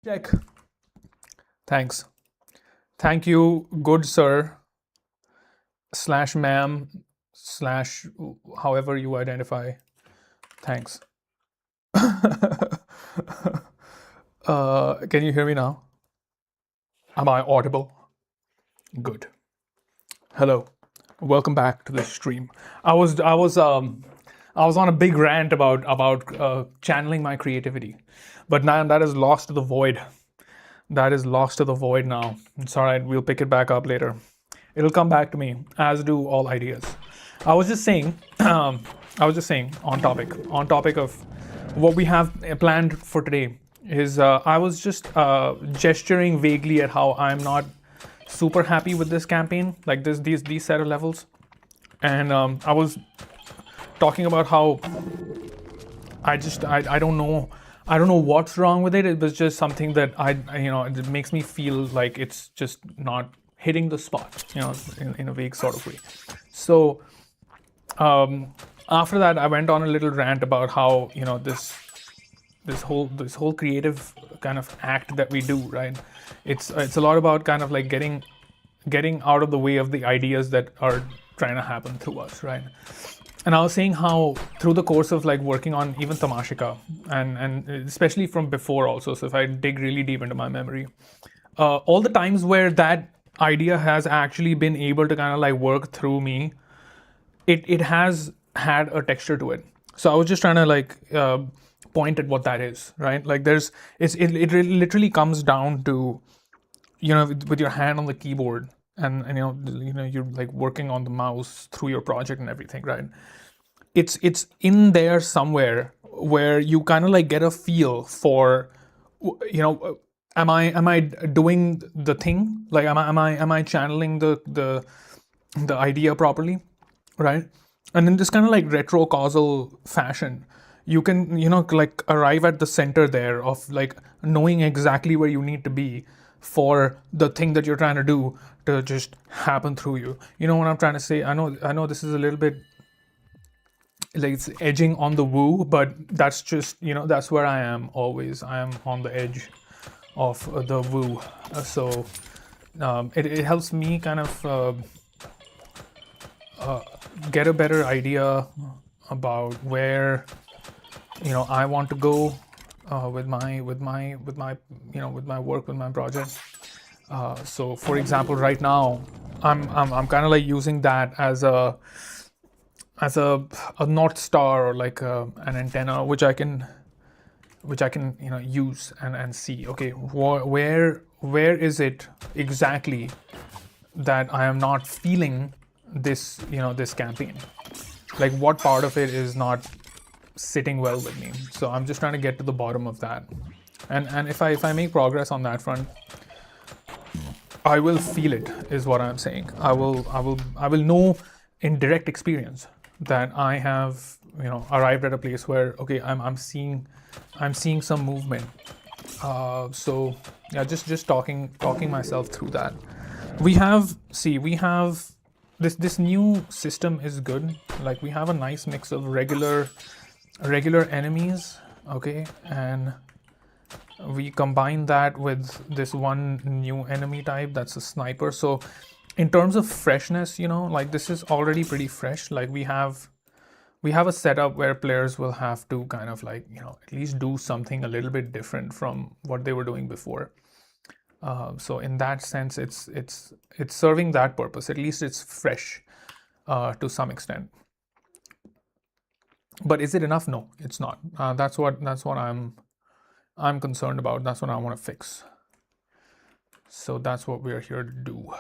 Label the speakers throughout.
Speaker 1: Check. Thanks. Thank you, good sir, slash ma'am, slash however you identify. Thanks. Can you hear me now? Am I audible? Good. Hello. Welcome back to the stream. I was on a big rant about channeling my creativity, but now that is lost to the void. That is lost to the void now. It's all right. We'll pick it back up later. It'll come back to me, as do all ideas. I was just saying, on topic of what we have planned for today is I was just gesturing vaguely at how I'm not super happy with this campaign, like these set of levels, and I was talking about how I don't know. I don't know what's wrong with it. It was just something that it makes me feel like it's just not hitting the spot, in a vague sort of way. So after that, I went on a little rant about how this whole creative kind of act that we do, right? It's a lot about kind of like getting out of the way of the ideas that are trying to happen through us, right? And I was saying how through the course of like working on even tamashika and especially from before also, so if I dig really deep into my memory, all the times where that idea has actually been able to kind of like work through me, it has had a texture to it. So I was just trying to like point at what that is, right? Like it literally comes down to with your hand on the keyboard and you're like working on the mouse through your project and everything, right? It's in there somewhere where you kind of like get a feel for am I doing the thing, like am I channeling the idea properly, right? And in this kind of like retro causal fashion, you can like arrive at the center there of like knowing exactly where you need to be for the thing that you're trying to do to just happen through you. You know what I'm trying to say? I know this is a little bit like it's edging on the woo, but that's just that's where I am always. I am on the edge of the woo. So it helps me kind of get a better idea about where I want to go with my work, with my project. So for example, right now I'm kind of like using that as a north star, or like an antenna which I can use and see, okay, where is it exactly that I am not feeling this, this campaign? Like, what part of it is not sitting well with me? So I'm just trying to get to the bottom of that. And if I make progress on that front, I will feel it, is what I'm saying. I will know in direct experience that I have, arrived at a place where, okay, I'm seeing some movement. So yeah, just talking myself through that. We have this new system is good. Like, we have a nice mix of regular enemies, okay, and we combine that with this one new enemy type that's a sniper. So in terms of freshness, like, this is already pretty fresh. Like, we have a setup where players will have to kind of, like, at least do something a little bit different from what they were doing before. So in that sense, it's serving that purpose. At least it's fresh to some extent. But is it enough? No, it's not. That's what I'm concerned about. That's what I want to fix. So that's what we're here to do.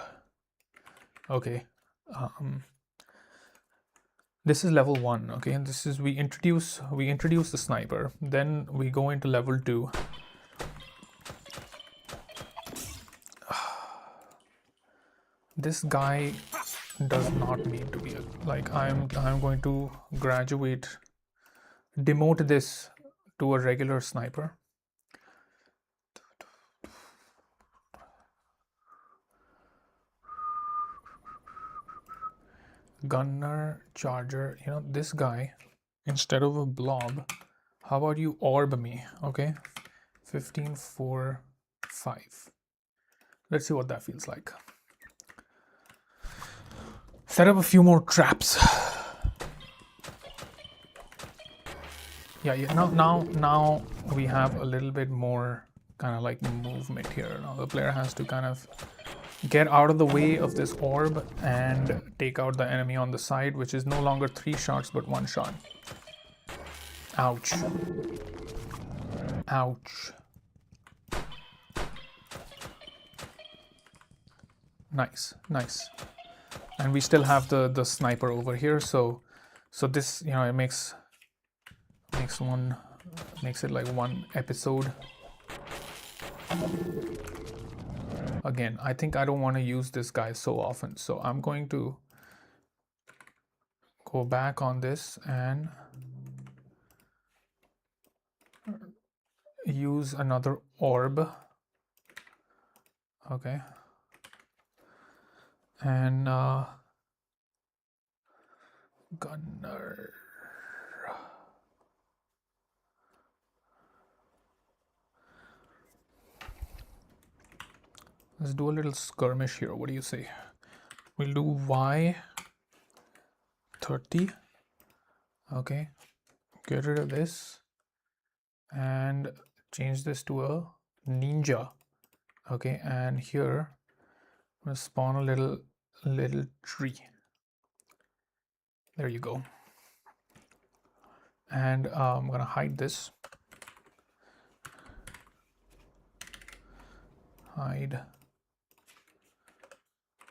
Speaker 1: Okay. This is level 1. Okay, and this is we introduce the sniper. Then we go into level 2. This guy does not need to be like, I'm going to demote this to a regular sniper. Gunner, charger, this guy, instead of a blob, how about you orb me? Okay, 15, 4, 5. Let's see what that feels like. Set up a few more traps. Yeah. Now we have a little bit more kind of like movement here. Now the player has to kind of get out of the way of this orb and take out the enemy on the side, which is no longer 3 shots but 1 shot. Ouch. Ouch. Nice. And we still have the sniper over here, so this, it makes it like one episode. Again, I think I don't want to use this guy so often, so I'm going to go back on this and use another orb. Okay. And gunner. Let's do a little skirmish here. What do you say? We'll do Y 30. Okay. Get rid of this and change this to a ninja. Okay, and here I'm gonna spawn a little tree. There you go. And I'm gonna hide this. Hide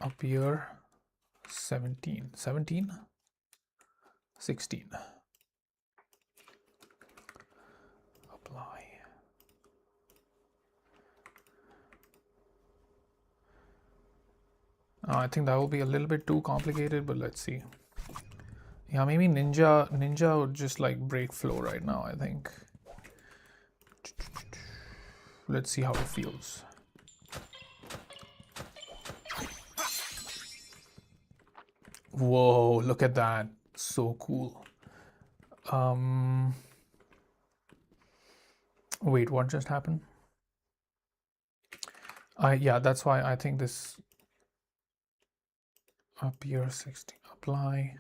Speaker 1: up here. 17, 16. Apply. I think that will be a little bit too complicated, but let's see. Yeah, maybe ninja would just like break flow right now, I think. Let's see how it feels. Whoa, look at that. So cool. Wait, what just happened? Yeah, that's why I think this up here 60. Apply.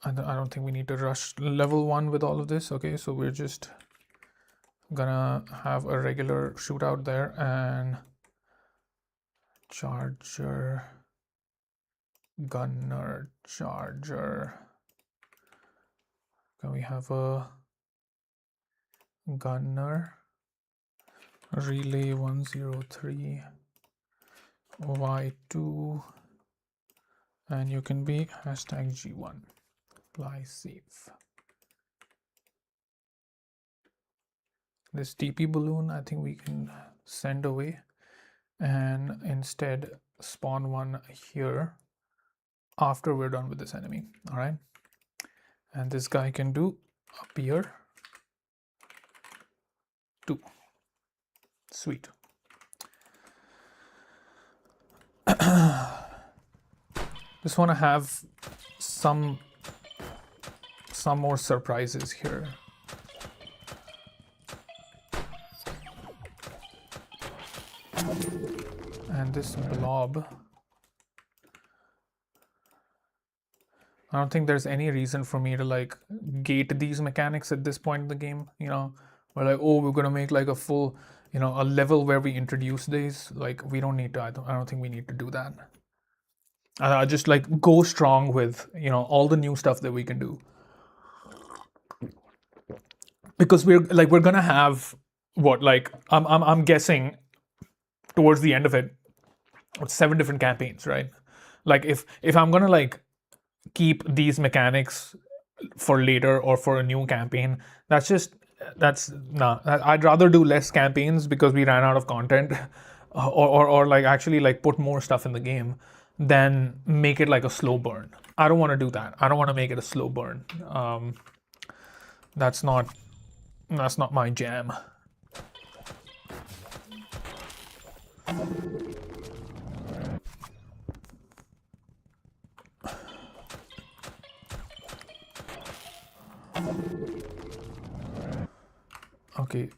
Speaker 1: I don't think we need to rush level 1 with all of this. Okay, so we're just gonna have a regular shootout there, and charger, gunner, charger. Can we have a gunner? relay 103 y2, and you can be hashtag G1. Apply save. This TP balloon, I think we can send away and instead spawn one here after we're done with this enemy. All right, and this guy can do appear 2. Sweet. Just want to have some more surprises here. And this blob, I don't think there's any reason for me to like gate these mechanics at this point in the game. You know, we're like, oh, we're gonna make like a full, you know, a level where we introduce these. Like, we don't need to. I don't think we need to do that. Just like go strong with, you know, all the new stuff that we can do, because we're gonna have what, like, I'm guessing towards the end of it, 7 different campaigns, right? Like if I'm gonna like keep these mechanics for later or for a new campaign, that's nah. I'd rather do less campaigns because we ran out of content, or like actually like put more stuff in the game than make it like a slow burn. I don't want to do that. I don't want to make it a slow burn. That's not my jam. Okay.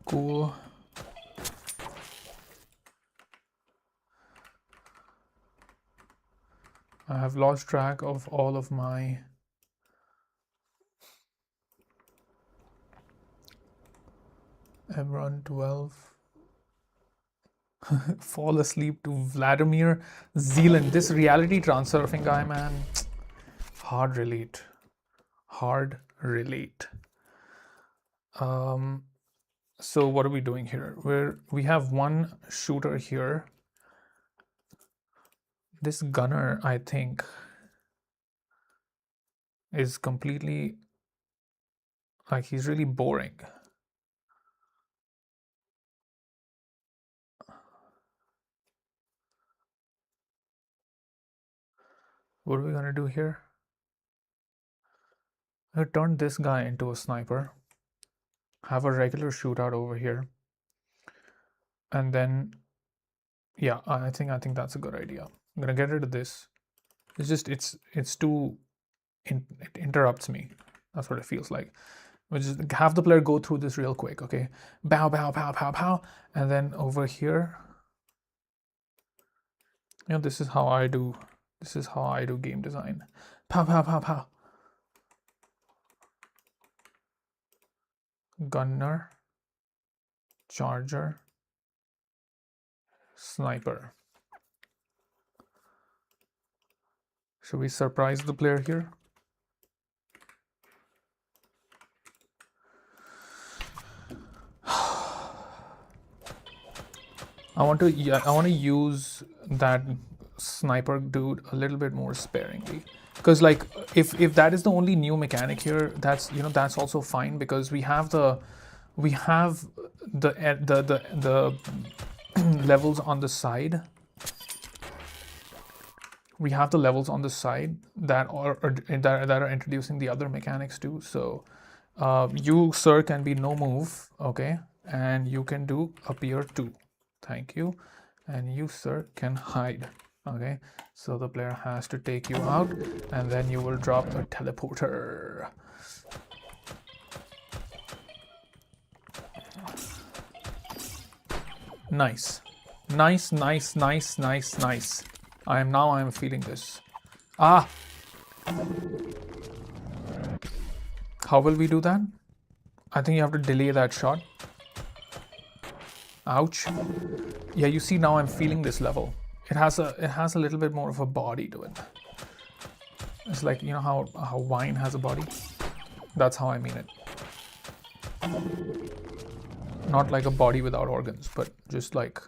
Speaker 1: Cool. I have lost track of all of my Emron 12. Fall asleep to Vladimir Zealand. This reality transurfing guy, man. Hard relate. So what are we doing here? We have one shooter here. This gunner, I think, is completely, like, he's really boring. What are we gonna do here? I turned this guy into a sniper. Have a regular shootout over here. And then, yeah, I think that's a good idea. I'm gonna get rid of this. It's just, it's too, it interrupts me. That's what it feels like. We'll just have the player go through this real quick, okay? Bow, bow, pow, pow, pow. And then over here, you know, this is how I do game design. Pow, pow, pow, pow. Gunner, charger, sniper. Should we surprise the player here? I want to use that sniper dude a little bit more sparingly, because like if that is the only new mechanic here, that's, you know, that's also fine, because we have the levels on the side. We have the levels on the side that are introducing the other mechanics too. So you, sir, can be no move, okay, and you can do appear 2. Thank you. And you, sir, can hide. Okay, so the player has to take you out, and then you will drop a teleporter. Nice. I am feeling this. Ah! How will we do that? I think you have to delay that shot. Ouch. Yeah, you see now I'm feeling this level. It has a little bit more of a body to it. It's like, you know how wine has a body? That's how I mean it. Not like a body without organs, but just like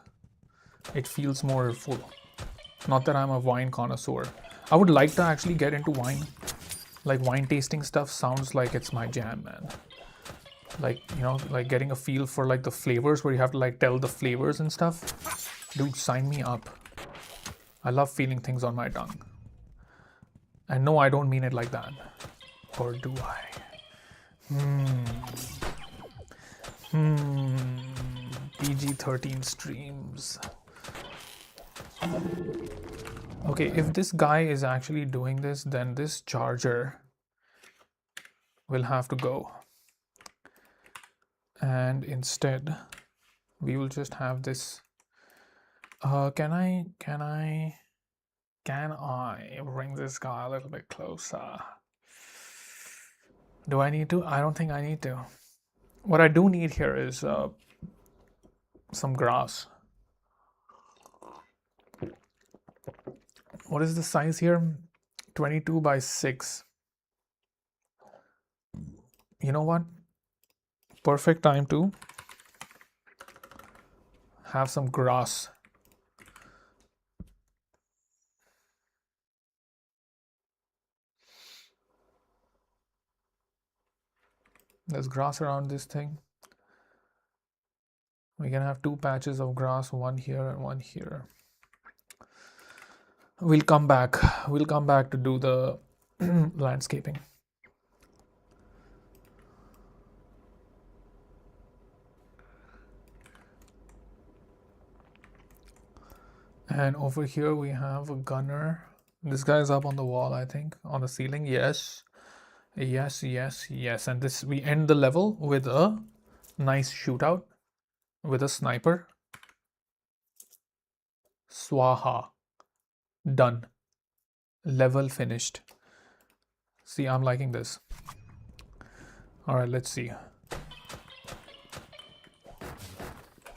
Speaker 1: it feels more full. Not that I'm a wine connoisseur. I would like to actually get into wine. Like wine tasting stuff sounds like it's my jam, man. Like, you know, like getting a feel for like the flavors where you have to like tell the flavors and stuff. Dude, sign me up. I love feeling things on my tongue. And no, I don't mean it like that. Or do I? PG-13 streams. Okay, if this guy is actually doing this, then this charger will have to go. And instead, we will just have this. Can I bring this guy a little bit closer? Do I need to? I don't think I need to. What I do need here is some grass. What is the size here? 22 by 6. You know what? Perfect time to have some grass. There's grass around this thing. We can have 2 patches of grass, one here and one here. We'll come back. We'll come back to do the landscaping. And over here we have a gunner. This guy's up on the wall, I think, on the ceiling. Yes. Yes, yes, yes. And this, we end the level with a nice shootout with a sniper. Swaha. Done. Level finished. See, I'm liking this. All right, let's see.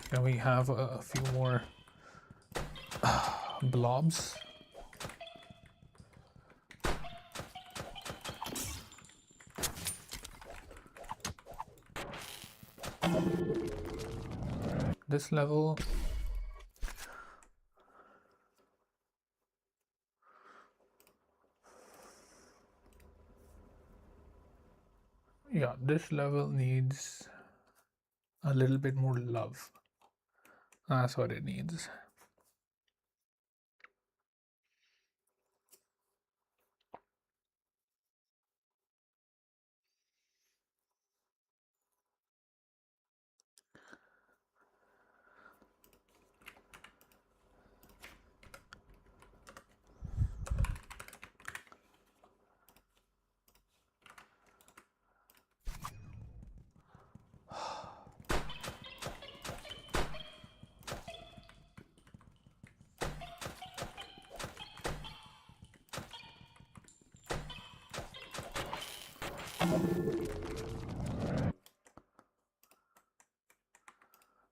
Speaker 1: Can we have a few more blobs? This level. Yeah, this level needs a little bit more love. That's what it needs.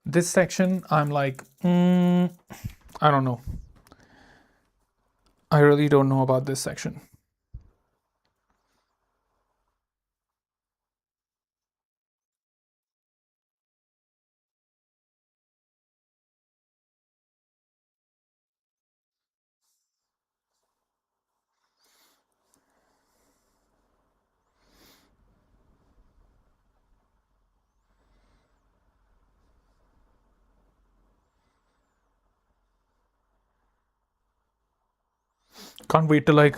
Speaker 1: This section, I'm like, I don't know. I really don't know about this section. Can't wait to like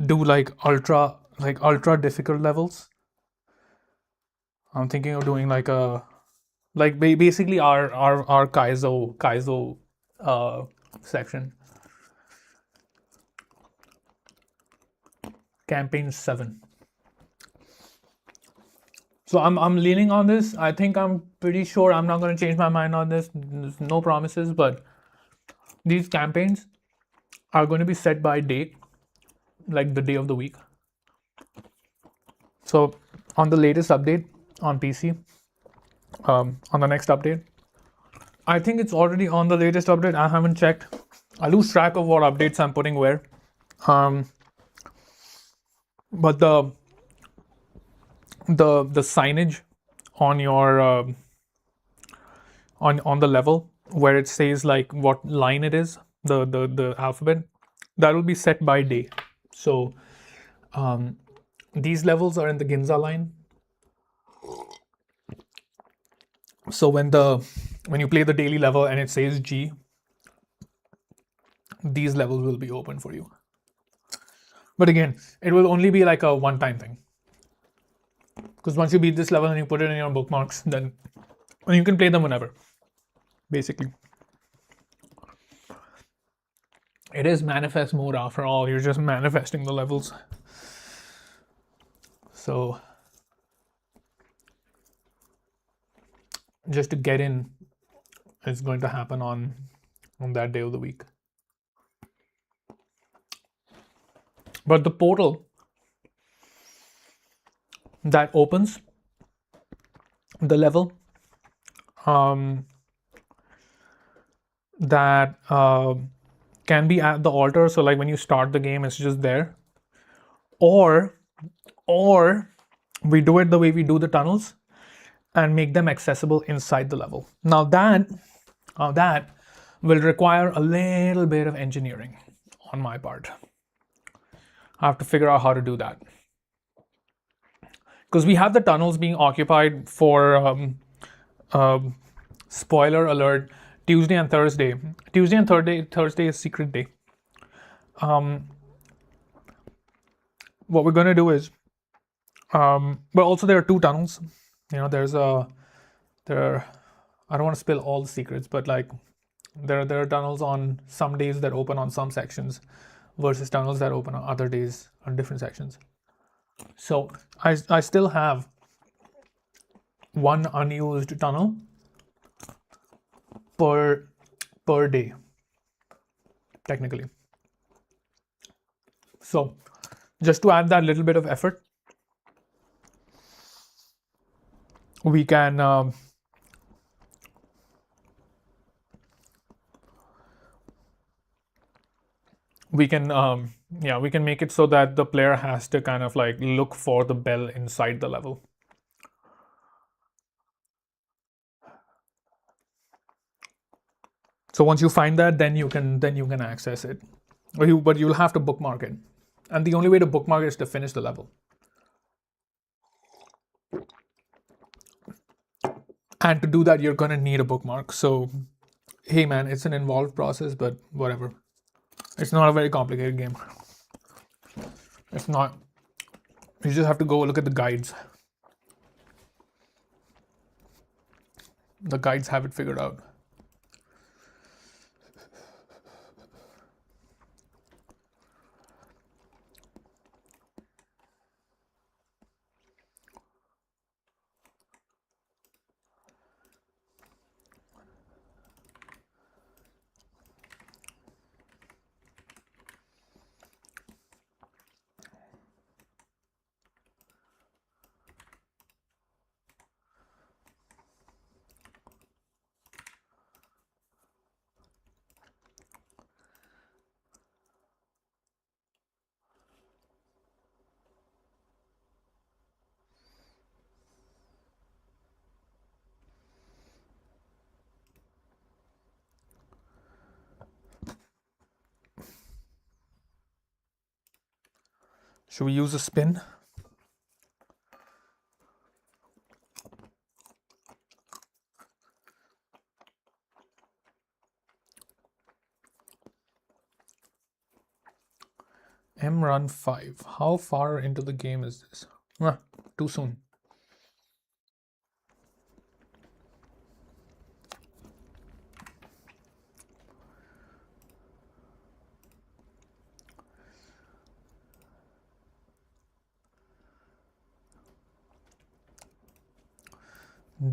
Speaker 1: do like ultra difficult levels. I'm thinking of doing like a basically our Kaizo section. Campaign 7. So I'm leaning on this. I think I'm pretty sure I'm not going to change my mind on this. There's no promises, but these campaigns are going to be set by date, like the day of the week. So on the latest update on PC, on the next update. I think it's already on the latest update. I haven't checked. I lose track of what updates I'm putting where. Um, but the signage on your on the level where it says like what line it is, the alphabet, that will be set by day. So these levels are in the Ginza line. So when you play the daily level and it says G, these levels will be open for you. But again, it will only be like a one-time thing. Because once you beat this level and you put it in your bookmarks, then you can play them whenever. Basically. It is manifest mode after all. You're just manifesting the levels. So just to get in is going to happen on that day of the week. But the portal that opens the level that can be at the altar. So like when you start the game, it's just there. Or we do it the way we do the tunnels and make them accessible inside the level. Now that will require a little bit of engineering on my part. I have to figure out how to do that. Because we have the tunnels being occupied for spoiler alert, Tuesday and Thursday. Tuesday and Thursday is secret day. What we're gonna do is, but also there are two tunnels. You know, I don't want to spill all the secrets, but like there are tunnels on some days that open on some sections versus tunnels that open on other days on different sections. So I still have one unused tunnel per day, technically. So just to add that little bit of effort, we can we can make it so that the player has to kind of like look for the bell inside the level. So once you find that, then you can access it, but you'll have to bookmark it, and the only way to bookmark it is to finish the level. And to do that, you're gonna need a bookmark. So hey man, it's an involved process, but whatever. It's not a very complicated game. It's not. You just have to go look at the guides. The guides have it figured out. Should we use a spin? M run 5. How far into the game is this? Too soon.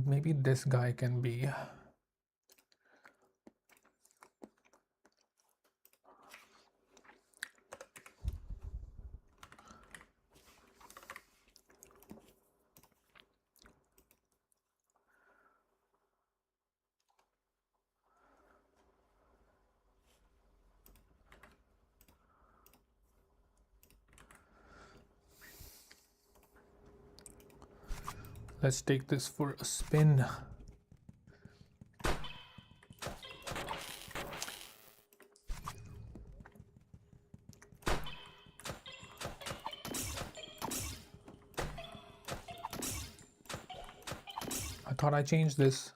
Speaker 1: Maybe this guy can be. Let's take this for a spin. I thought I changed this.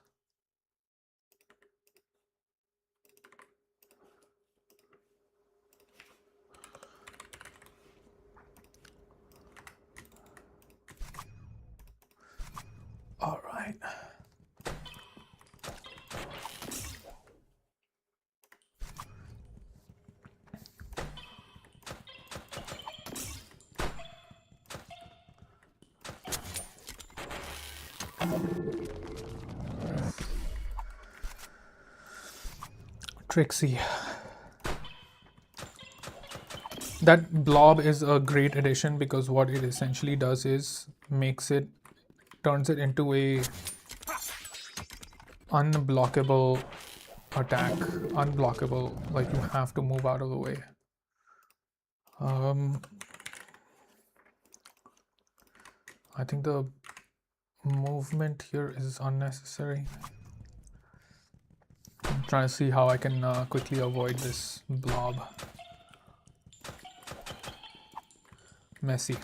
Speaker 1: All right. Trixie. That blob is a great addition because what it essentially does is turns it into a unblockable attack. Unblockable, like you have to move out of the way. I think the movement here is unnecessary. I'm trying to see how I can quickly avoid this blob. Messy.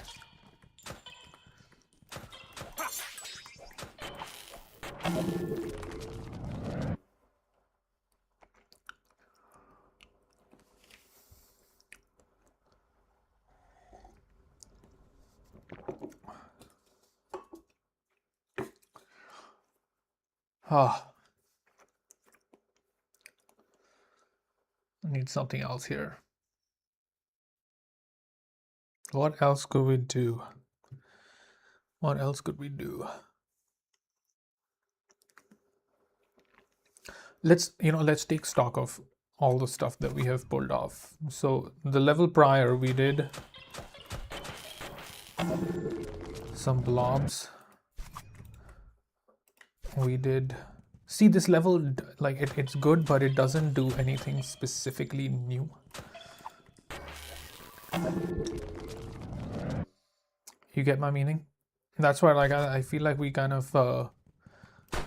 Speaker 1: Ah, I need something else here. What else could we do? What else could we do? Let's take stock of all the stuff that we have pulled off. So the level prior we did some blobs. We did see this level, like it's good, but it doesn't do anything specifically new. You get my meaning? That's why, like, I feel like we kind of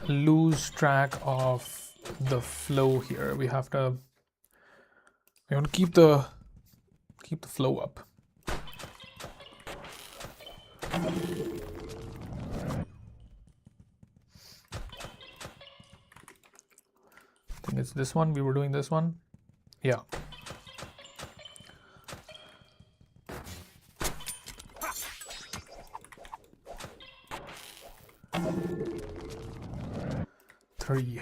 Speaker 1: lose track of the flow here. We want to keep the flow up. I think it's this one. We were doing this one. Yeah. Three.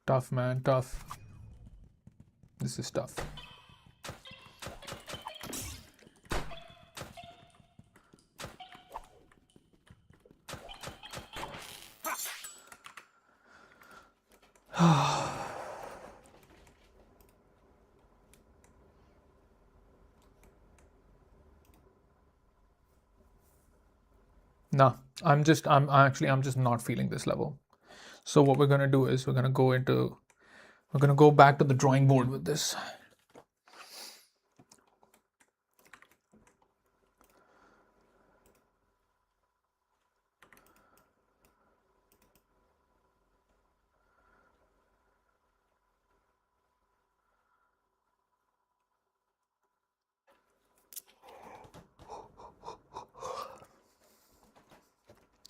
Speaker 1: Tough, man, tough. This is tough. No, I'm just not feeling this level. So what we're gonna do is we're gonna go back to the drawing board with this.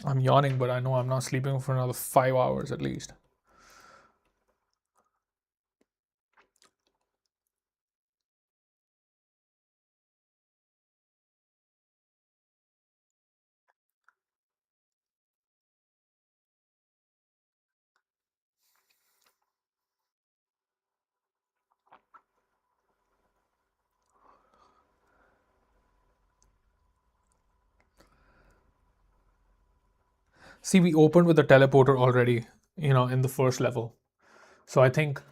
Speaker 1: I'm yawning, but I know I'm not sleeping for another 5 hours at least. See, we opened with a teleporter already, in the first level. So I think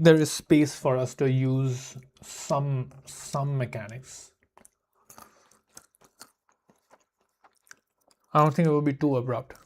Speaker 1: there is space for us to use some mechanics. I don't think it will be too abrupt.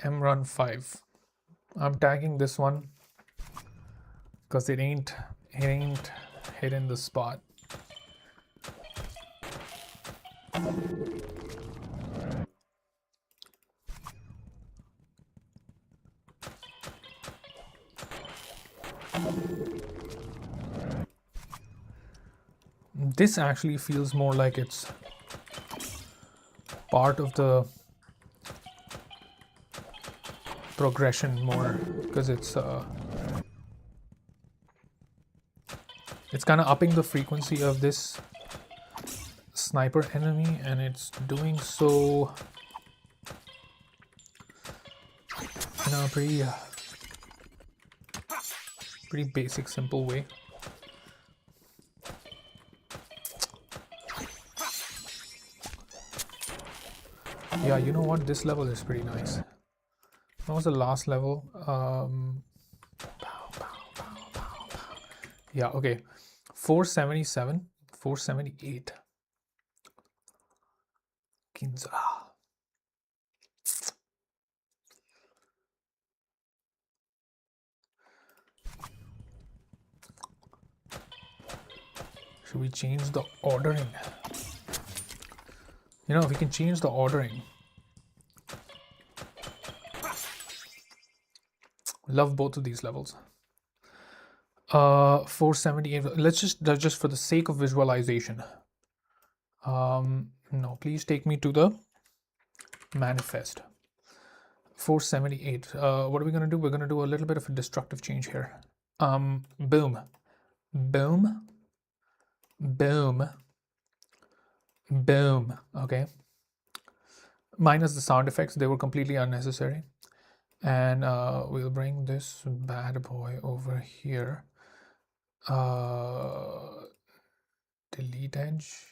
Speaker 1: M run 5. I'm tagging this one because it ain't hitting the spot. This actually feels more like it's part of the progression more, because it's kind of upping the frequency of this sniper enemy, and it's doing so in a pretty basic, simple way. Yeah, you know what? This level is pretty nice. What was the last level? Yeah, okay. 477, 478. Kinza. Should we change the ordering? You know, if we can change the ordering. Love both of these levels. 478. Let's just for the sake of visualization. No, please take me to the manifest. 478. What are we gonna do? We're gonna do a little bit of a destructive change here. Boom, boom, boom, boom. Okay. Minus the sound effects, they were completely unnecessary. And we'll bring this bad boy over here. Delete edge.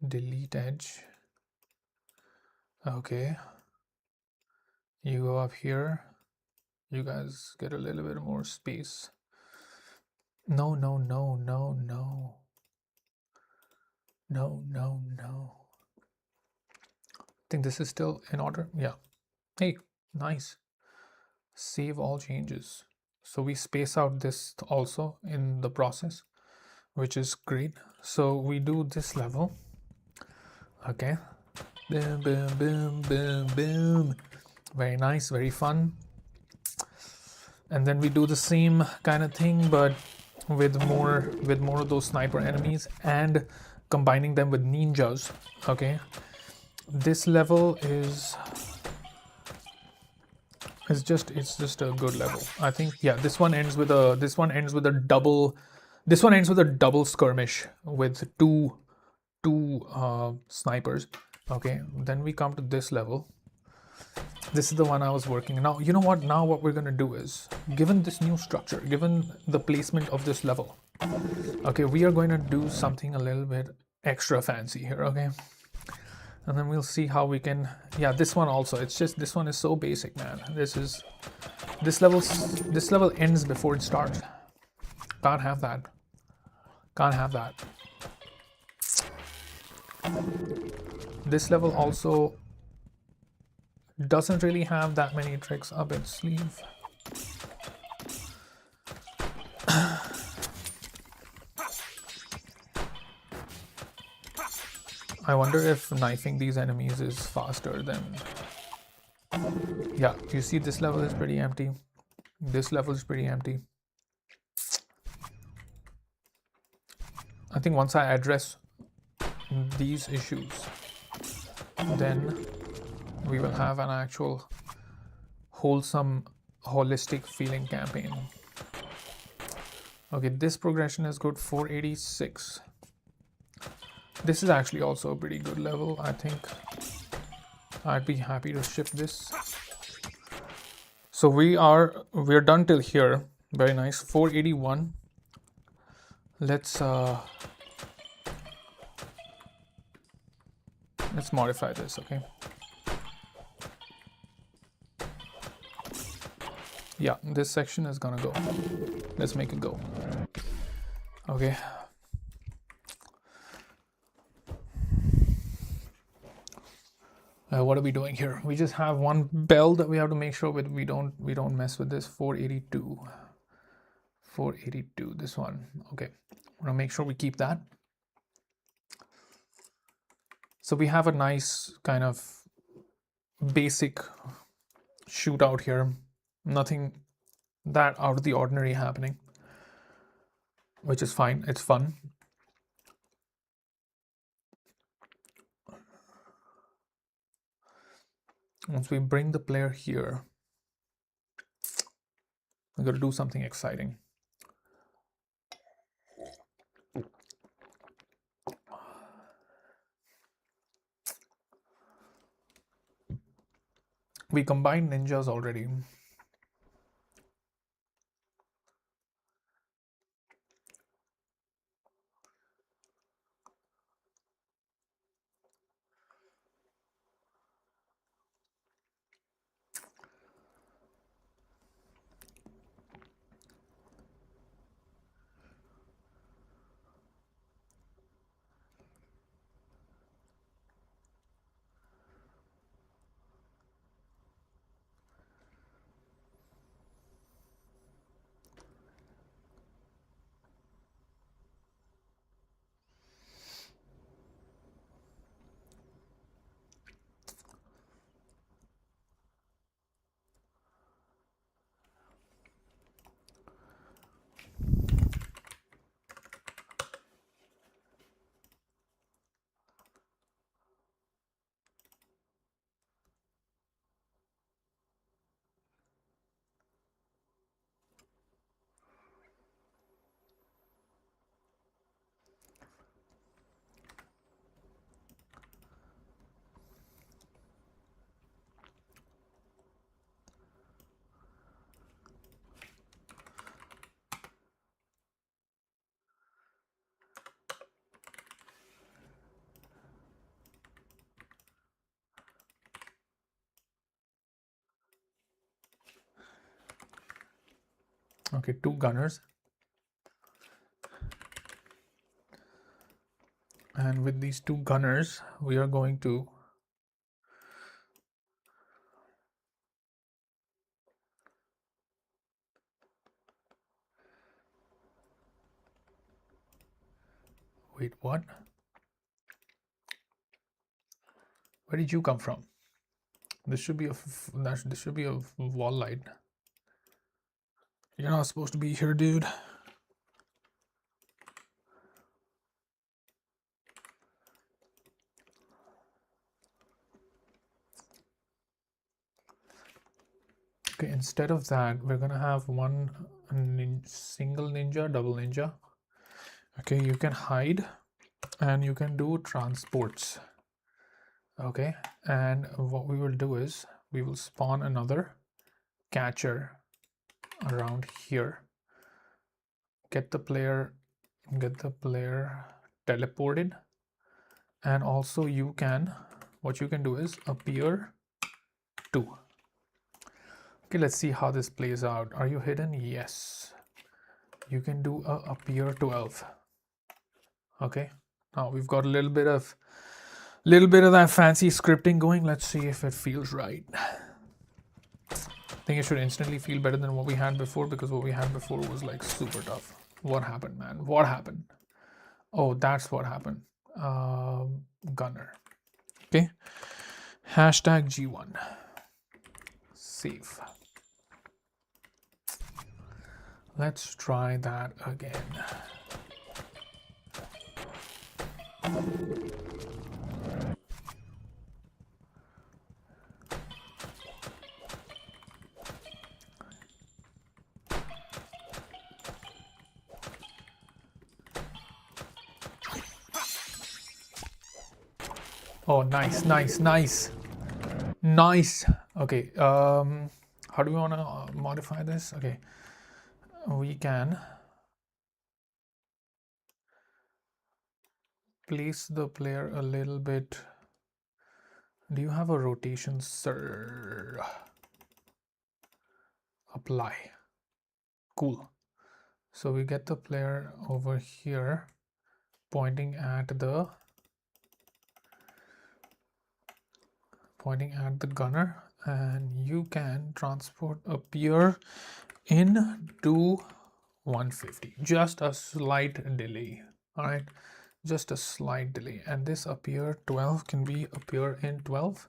Speaker 1: Delete edge. Okay. You go up here. You guys get a little bit more space. No, no, no, no, no. No, no, no. I think this is still in order. Yeah. Hey, nice. Save all changes. So we space out this also in the process, which is great. So we do this level. Okay. Boom, boom, boom, boom, boom. Very nice, very fun. And then we do the same kind of thing, but with more of those sniper enemies and combining them with ninjas. Okay. This level is it's just a good level. I think, yeah, this one ends with a double skirmish with two snipers. Okay, then we come to this level. This is the one I was working. Now, you know what? Now what we're gonna do is, given this new structure, given the placement of this level, okay, we are going to do something a little bit extra fancy here, okay? And then we'll see how we can, yeah, this one also, it's just, this one is so basic, man. This level ends before it starts. Can't have that. Can't have that. This level also doesn't really have that many tricks up its sleeve. I wonder if knifing these enemies is faster than... Yeah, you see this level is pretty empty. This level is pretty empty. I think once I address these issues, then we will have an actual wholesome, holistic feeling campaign. Okay, this progression is good. 486. This is actually also a pretty good level. I think I'd be happy to ship this. So we're done till here. Very nice. 481. Let's modify this, okay? Yeah, this section is gonna go. Let's make it go. Okay. What are we doing here? We just have one bell that we have to make sure that we don't mess with this. 482. 482, this one. Okay, I'm gonna make sure we keep that. So we have a nice kind of basic shootout here. Nothing that out of the ordinary happening, which is fine. It's fun. Once we bring the player here, we're going to do something exciting. We combined ninjas already. Okay, 2 gunners. And with these 2 gunners, we are going to wait, what? Where did you come from? This should be a wall light. You're not supposed to be here, dude. Okay, instead of that, we're gonna have one single ninja, double ninja. Okay, you can hide and you can do transports. Okay, and what we will do is we will spawn another catcher around here. Get the player teleported, and also what you can do is appear 2. Okay, let's see how this plays out. Are you hidden? Yes. You can do a appear 12. Okay, now we've got a little bit of that fancy scripting going. Let's see if it feels right. I think it should instantly feel better than what we had before, because what we had before was like super tough. What happened, man? What happened? Oh, that's what happened. Gunner. Okay. Hashtag G1. Save. Let's try that again. Oh, nice, nice, nice. Nice. Okay, how do we want to modify this? Okay, we can place the player a little bit. Do you have a rotation, sir? Apply. Cool. So we get the player over here pointing at the pointing at the gunner, and you can transport appear into 150. Just a slight delay. All right, just a slight delay. And this appear 12 can be appear in 12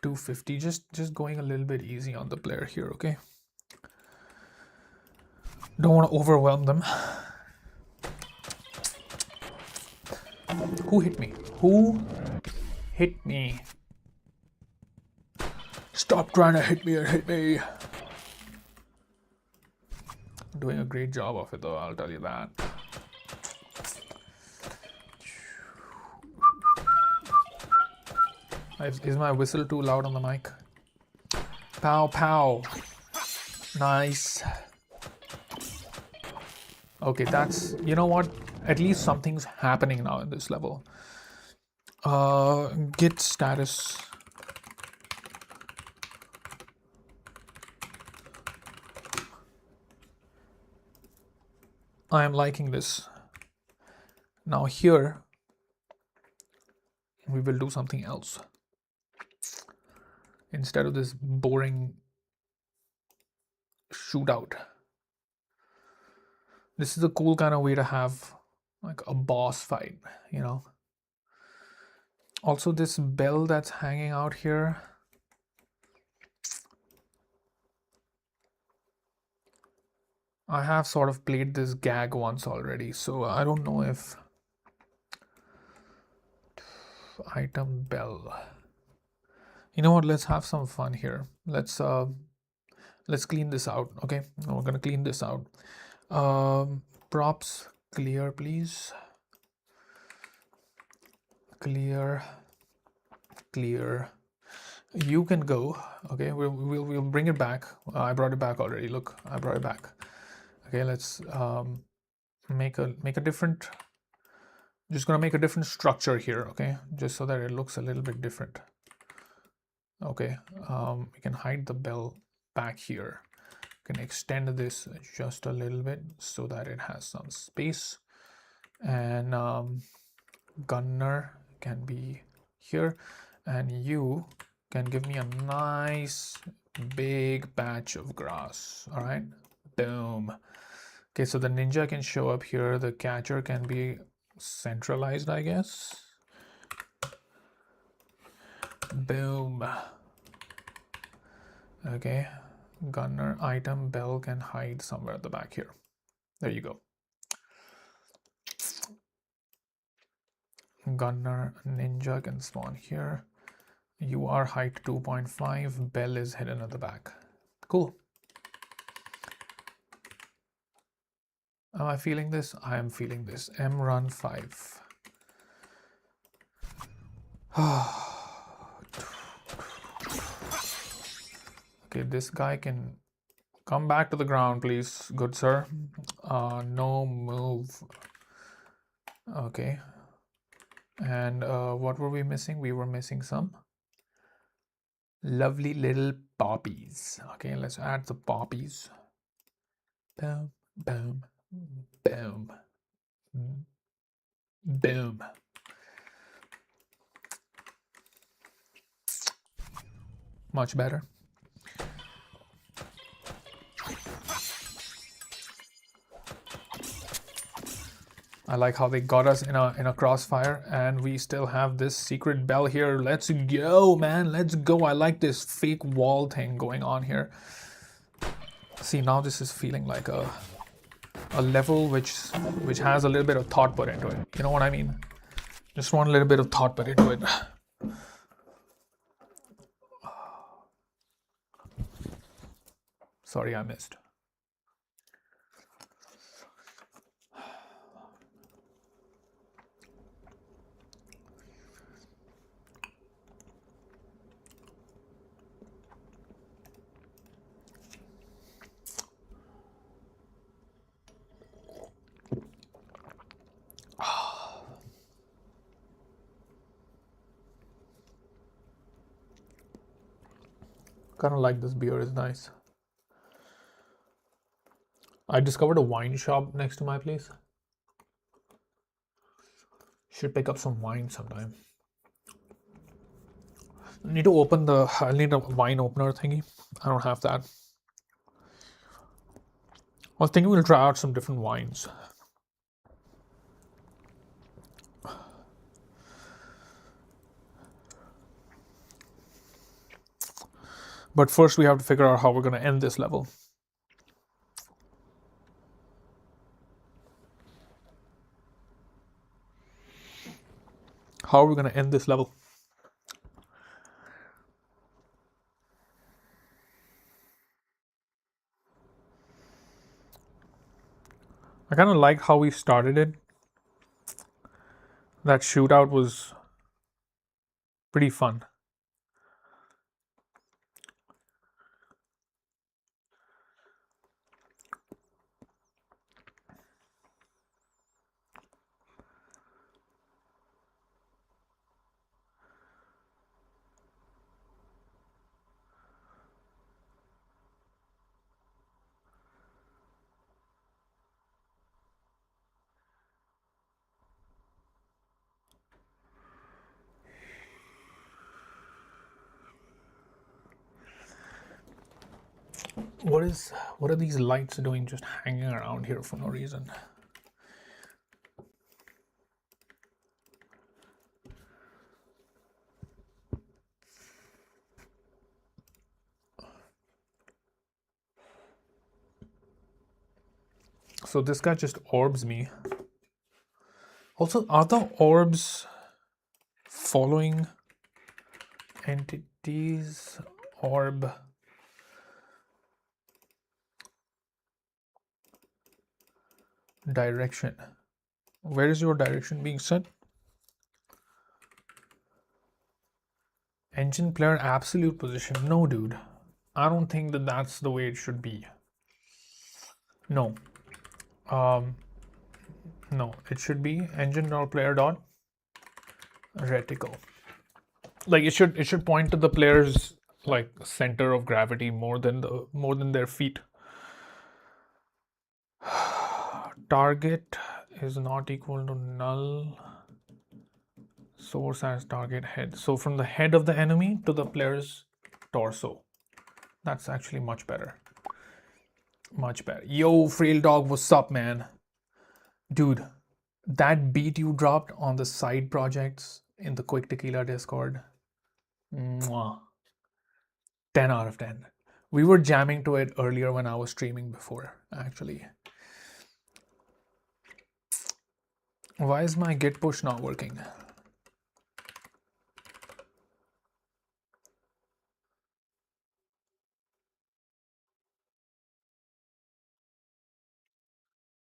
Speaker 1: 250. Just going a little bit easy on the player here, okay? Don't want to overwhelm them. Who hit me? Who hit me? Stop trying to hit me and hit me. Doing a great job of it though, I'll tell you that. Is my whistle too loud on the mic? Pow pow. Nice. Okay, that's, you know what? At least something's happening now in this level. Git status. I am liking this. Now here, we will do something else. Instead of this boring shootout. This is a cool kind of way to have like a boss fight, you know. Also, this bell that's hanging out here. I have sort of played this gag once already, so I don't know if item bell. You know what? Let's have some fun here. Let's clean this out. Okay, we're gonna clean this out. Props clear, please. Clear. You can go. Okay, we'll bring it back. I brought it back already. Look, I brought it back. Okay, let's make a different. Just gonna make a different structure here. Okay, just so that it looks a little bit different. Okay, we can hide the bell back here. Can extend this just a little bit so that it has some space, and gunner can be here, and you can give me a nice big patch of grass. All right, boom. Okay, so the ninja can show up here. The catcher can be centralized, I guess. Boom. Okay, gunner item bell can hide somewhere at the back here. There you go. Gunner ninja can spawn here. You are height 2.5. Bell is hidden at the back. Cool. Am I feeling this? I am feeling this. M run 5. Okay, this guy can come back to the ground, please, good sir. No move. Okay. And what were we missing? We were missing some lovely little poppies. Okay, let's add the poppies. Boom, boom, boom, boom. Much better. I like how they got us in a crossfire, and we still have this secret bell here. Let's go, man. Let's go. I like this fake wall thing going on here. See, now this is feeling like a level which has a little bit of thought put into it. You know what I mean? Just want a little bit of thought put into it. Sorry, I missed. Kind of like this beer is nice. I discovered a wine shop next to my place. Should pick up some wine sometime. I need to open the. I'll need a wine opener thingy. I don't have that. I was thinking we'll try out some different wines. But first, we have to figure out how we're going to end this level. How are we going to end this level? I kind of liked how we started it. That shootout was pretty fun. What are these lights doing just hanging around here for no reason? So this guy just orbs me. Also, are the orbs following entities? Orb direction. Where is your direction being set? Engine player absolute position. No, dude. I don't think that that's the way it should be. No. No, it should be engine or player dot reticle. Like it should point to the player's like center of gravity more than their feet. Target is not equal to null. Source as target head. So from the head of the enemy to the player's torso. That's actually much better. Much better. Yo, Frail Dog, what's up, man? Dude, that beat you dropped on the side projects in the Quick Tequila Discord. Mwah. 10 out of 10. We were jamming to it earlier when I was streaming before, actually. Why is my git push not working?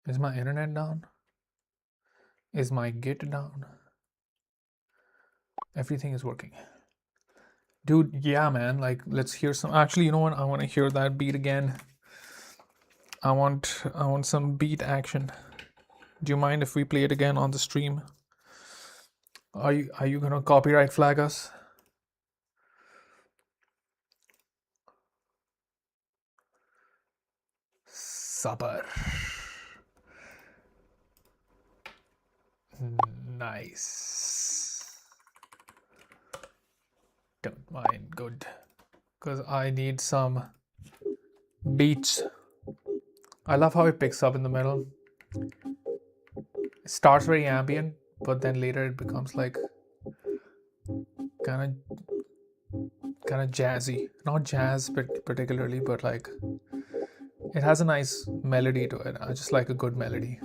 Speaker 1: Is my internet down? Is my git down? Everything is working. Dude, yeah, man, like let's hear some. Actually, you know what? I want to hear that beat again. I want some beat action. Do you mind if we play it again on the stream? Are you gonna copyright flag us? Supper. Nice. Don't mind, good. Because I need some beats. I love how it picks up in the middle. It starts very ambient, but then later it becomes like kind of jazzy. Not jazz particularly, but like it has a nice melody to it. I just like a good melody.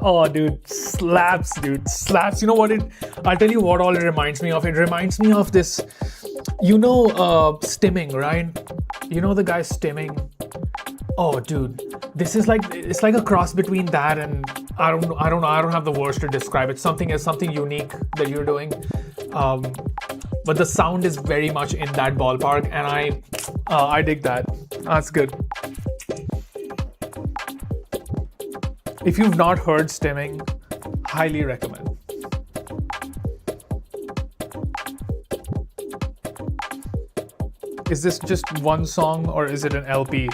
Speaker 1: Oh, dude, slaps, dude, slaps. You know what it? I'll tell you what all it reminds me of. It reminds me of this. Stimming, right? You know the guy stimming. Oh, dude, this is like it's like a cross between that and I don't have the words to describe it. Something is something unique that you're doing, um, but the sound is very much in that ballpark, and I dig that. That's good. If you've not heard stimming, highly recommend. Is this just one song or is it an LP?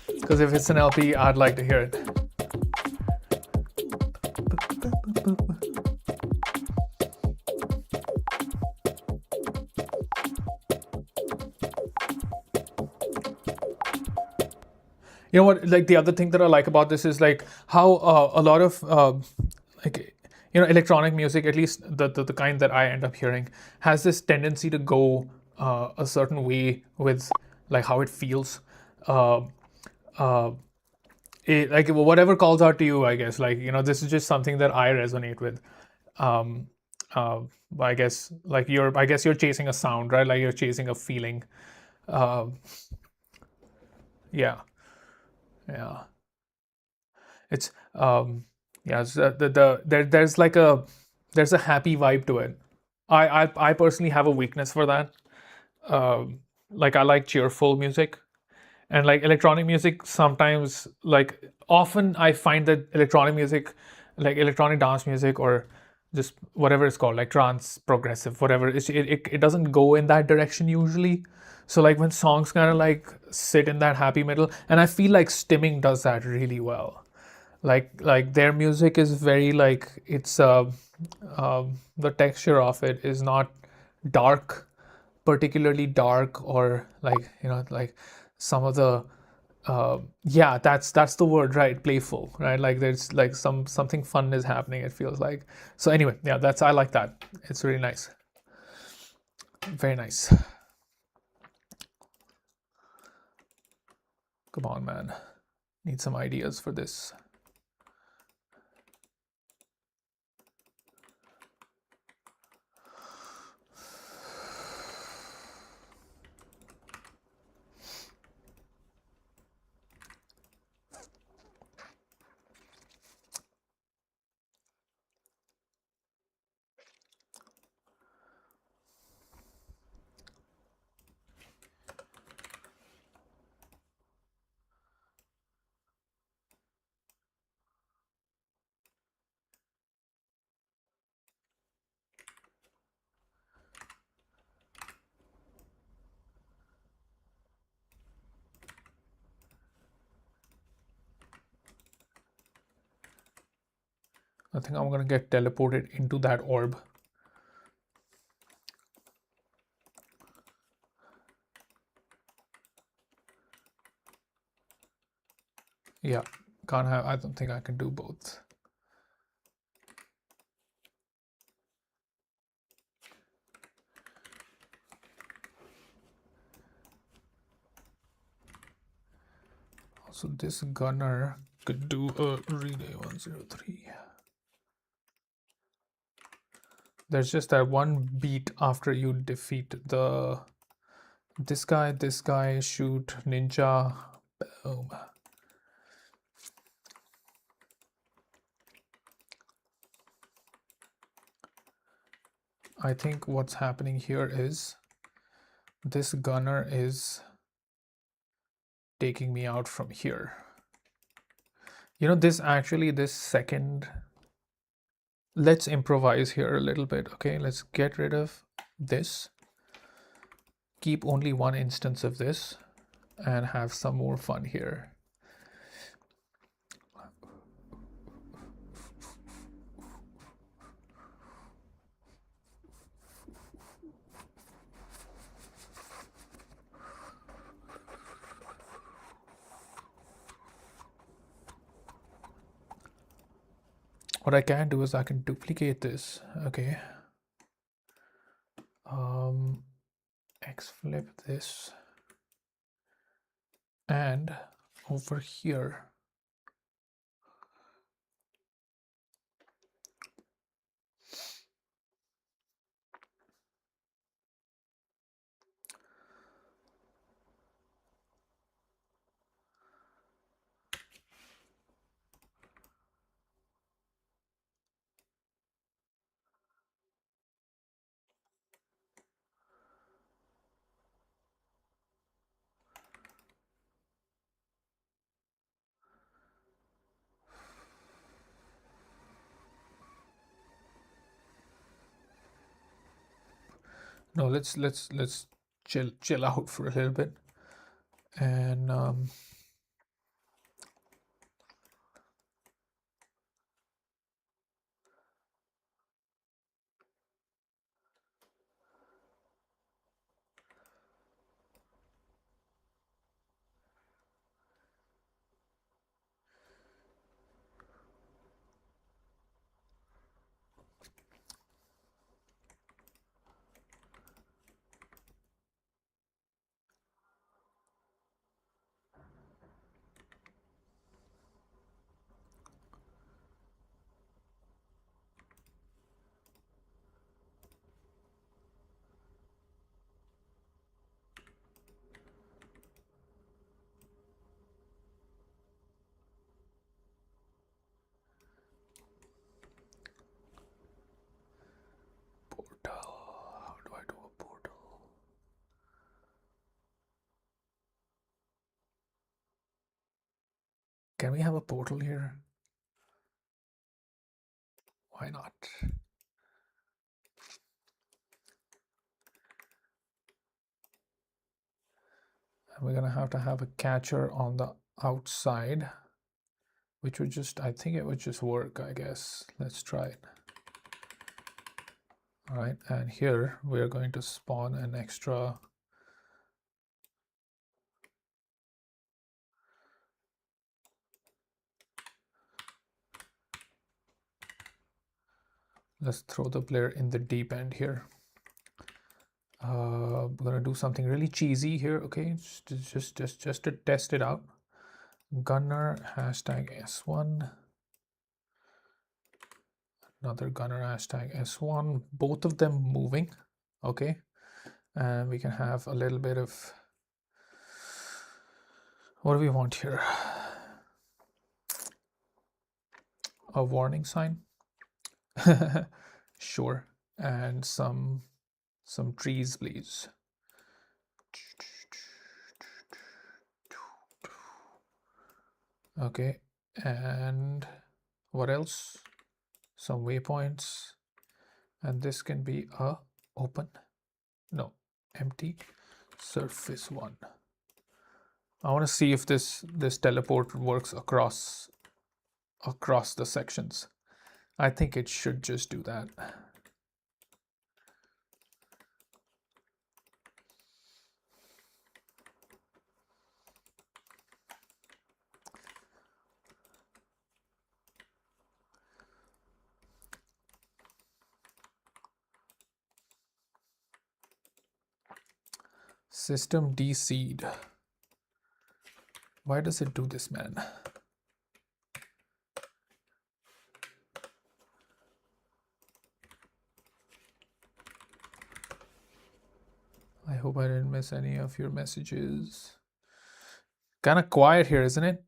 Speaker 1: Because if it's an LP, I'd like to hear it. You know what? Like the other thing that I like about this is like how a lot of like electronic music, at least the kind that I end up hearing, has this tendency to go a certain way with like how it feels. Uh, uh, like whatever calls out to you, I guess. Like this is just something that I resonate with. Um, uh, I guess like I guess you're chasing a sound, right? Like you're chasing a feeling. Uh, yeah, yeah. It's yeah. It's, there's like there's a happy vibe to it. I personally have a weakness for that. Like I like cheerful music, and like electronic music sometimes like often I find that electronic music, like electronic dance music or just whatever it's called, like trance progressive whatever, it doesn't go in that direction usually. So like when songs kind of like sit in that happy middle, and I feel like stimming does that really well. Like their music is very like it's the texture of it is not dark, particularly dark, or like like some of the yeah, that's the word, right? Playful, right? Like there's like something fun is happening, it feels like. So anyway, yeah, that's I like that. It's really nice. Very nice. Come on, man. Need some ideas for this. I think I'm gonna get teleported into that orb. Yeah, can't have. I don't think I can do both. So this gunner could do a relay 103. There's just that one beat after you defeat this guy, shoot, ninja, boom. I think what's happening here is this gunner is taking me out from here. This actually, this second, let's improvise here a little bit. Okay, let's get rid of this, keep only one instance of this, and have some more fun here. What I can do is I can duplicate this. Okay, X flip this, and over here No, let's chill out for a little bit. And portal. How do I do a portal? Can we have a portal here? Why not? And we're gonna have to have a catcher on the outside, which would just, I think it would just work, I guess. Let's try it. All right, and here we're going to spawn an extra let's throw the player in the deep end here. We're gonna do something really cheesy here, okay? Just to test it out. Gunner hashtag S1. Another gunner hashtag S1. Both of them moving, okay? And we can have a little bit of, what do we want here? A warning sign. Sure. And some trees, please. Okay, and what else? Some waypoints, and this can be a open, no, empty surface one. I want to see if this teleport works across the sections. I think it should just do that. System deseed. Why does it do this, man? I hope I didn't miss any of your messages. Kind of quiet here, isn't it?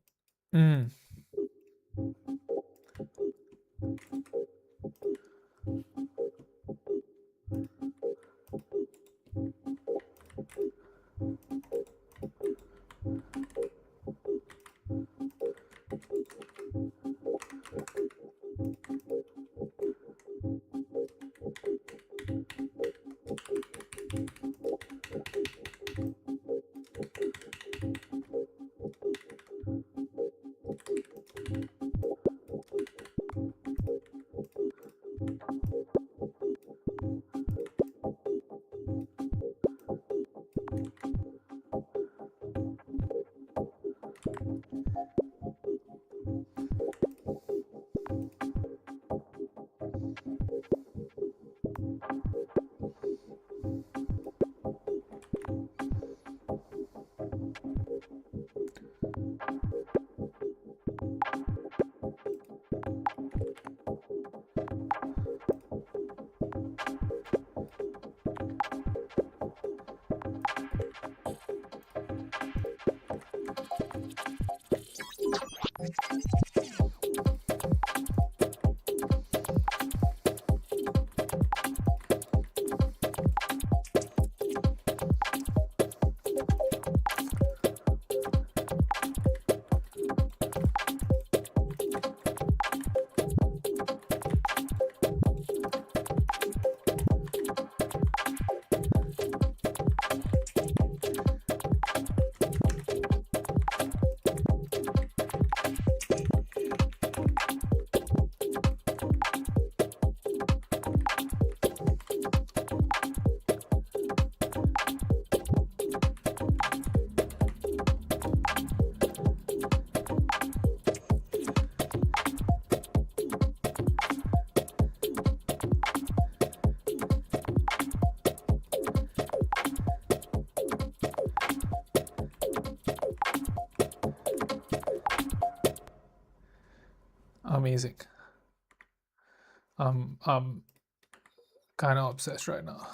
Speaker 1: Amazing. I'm kind of obsessed right now.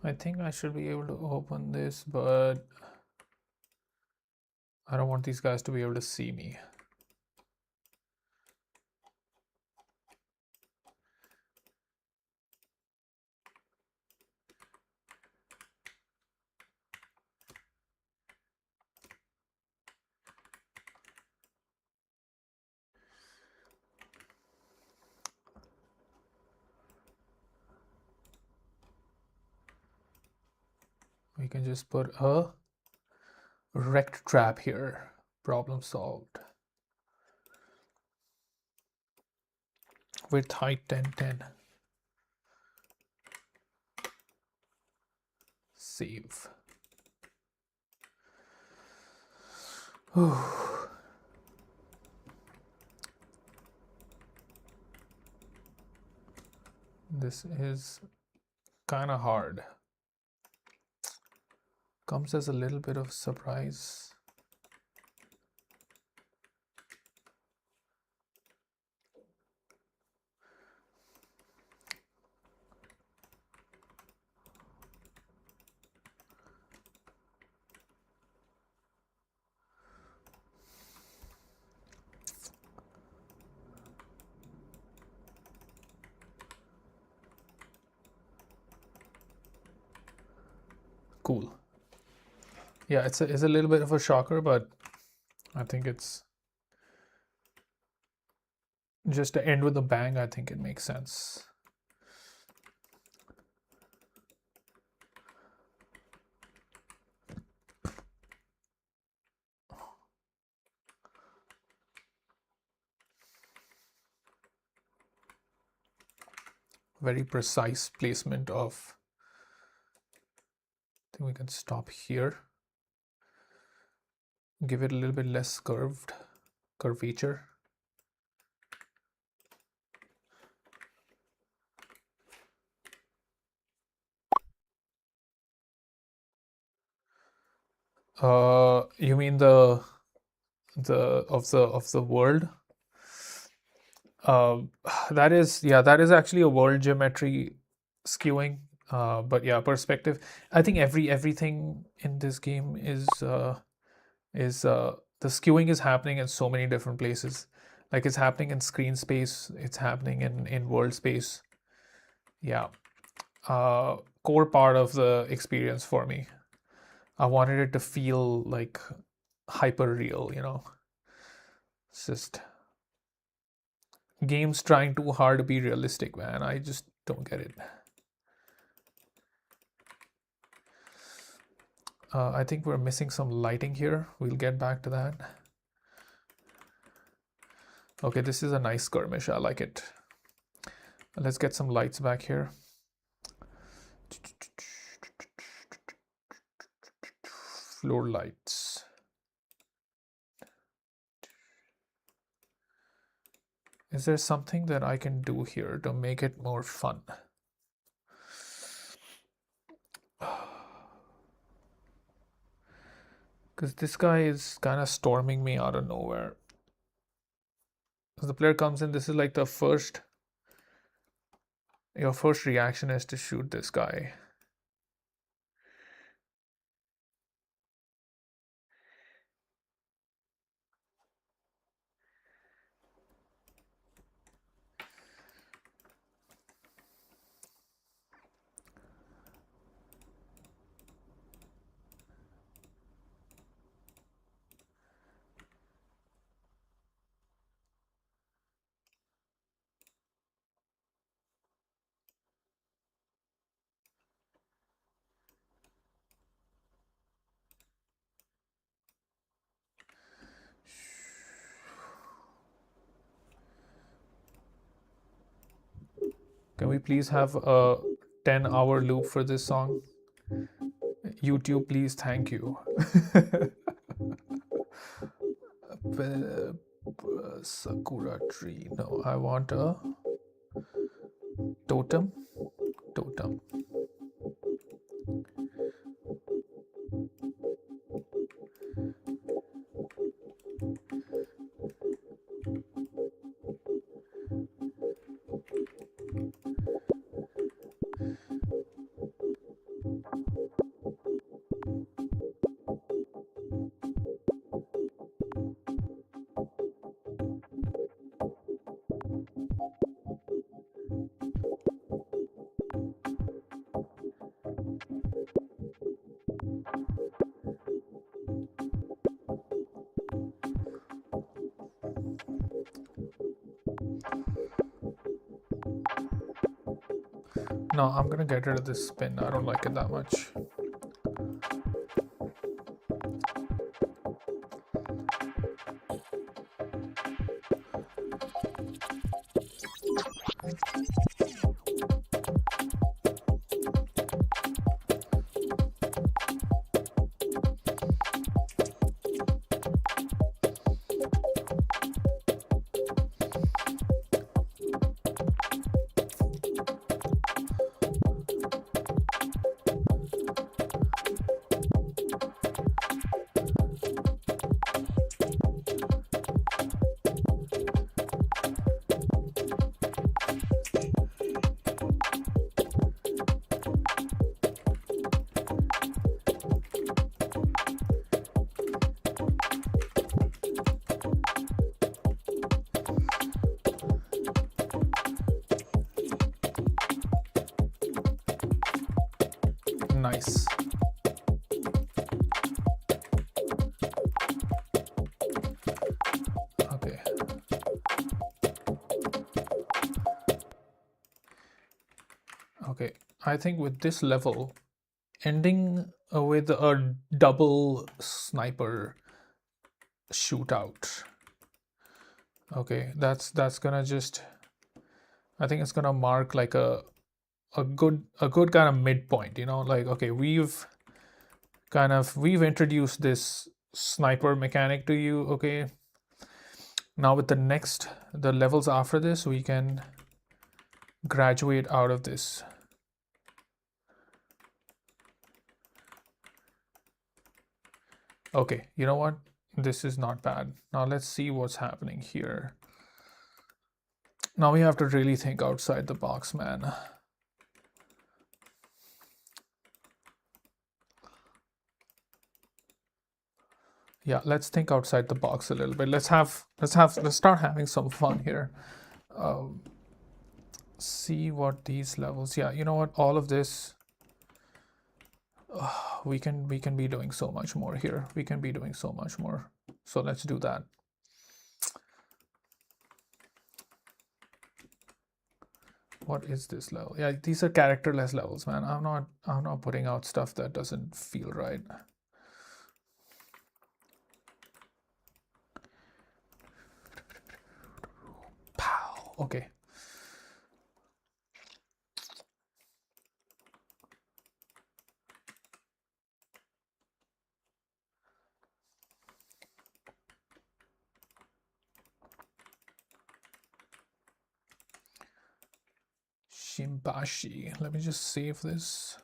Speaker 1: I think I should be able to open this, but I don't want these guys to be able to see me. We can just put a wrecked trap here. Problem solved. With height 1010. Save. Whew. This is kind of hard. Comes as a little bit of surprise. Cool. Yeah, it's a little bit of a shocker, but I think it's just to end with a bang. I think it makes sense. Very precise placement of. I think we can stop here. Give it a little bit less curvature. You mean the of the world? Uh, that is actually a world geometry skewing. But yeah, perspective. I think everything in this game is the skewing is happening in so many different places. Like it's happening in screen space, it's happening in world space. Yeah. Core part of the experience for me. I wanted it to feel like hyper real, you know. It's just games trying too hard to be realistic, man. I just don't get it. I think we're missing some lighting here. We'll get back to that. Okay, this is a nice skirmish. I like it. Let's get some lights back here. Floor lights. Is there something that I can do here to make it more fun? Because this guy is kind of storming me out of nowhere. As the player comes in, this is like your first reaction is to shoot this guy. Can we please have a 10-hour loop for this song? YouTube, please, thank you. Sakura tree. No, I want a totem. Totem. No, I'm gonna get rid of this spin. I don't like it that much. Nice. Okay. Okay. I think with this level, ending with a double sniper shootout. Okay, that's gonna just, I think it's gonna mark like a good kind of midpoint, you know, like, okay, we've introduced this sniper mechanic to you. Okay, now with the levels after this, we can graduate out of this. Okay, you know what, this is not bad. Now let's see what's happening here. Now we have to really think outside the box, man. Yeah, let's think outside the box a little bit. Let's start having some fun here. See what these levels, yeah, you know what, all of this, we can be doing so much more here. We can be doing so much more. So let's do that. What is this level? Yeah, these are characterless levels, man. I'm not putting out stuff that doesn't feel right. Pow. Okay. Shimbashi. Let me just save this.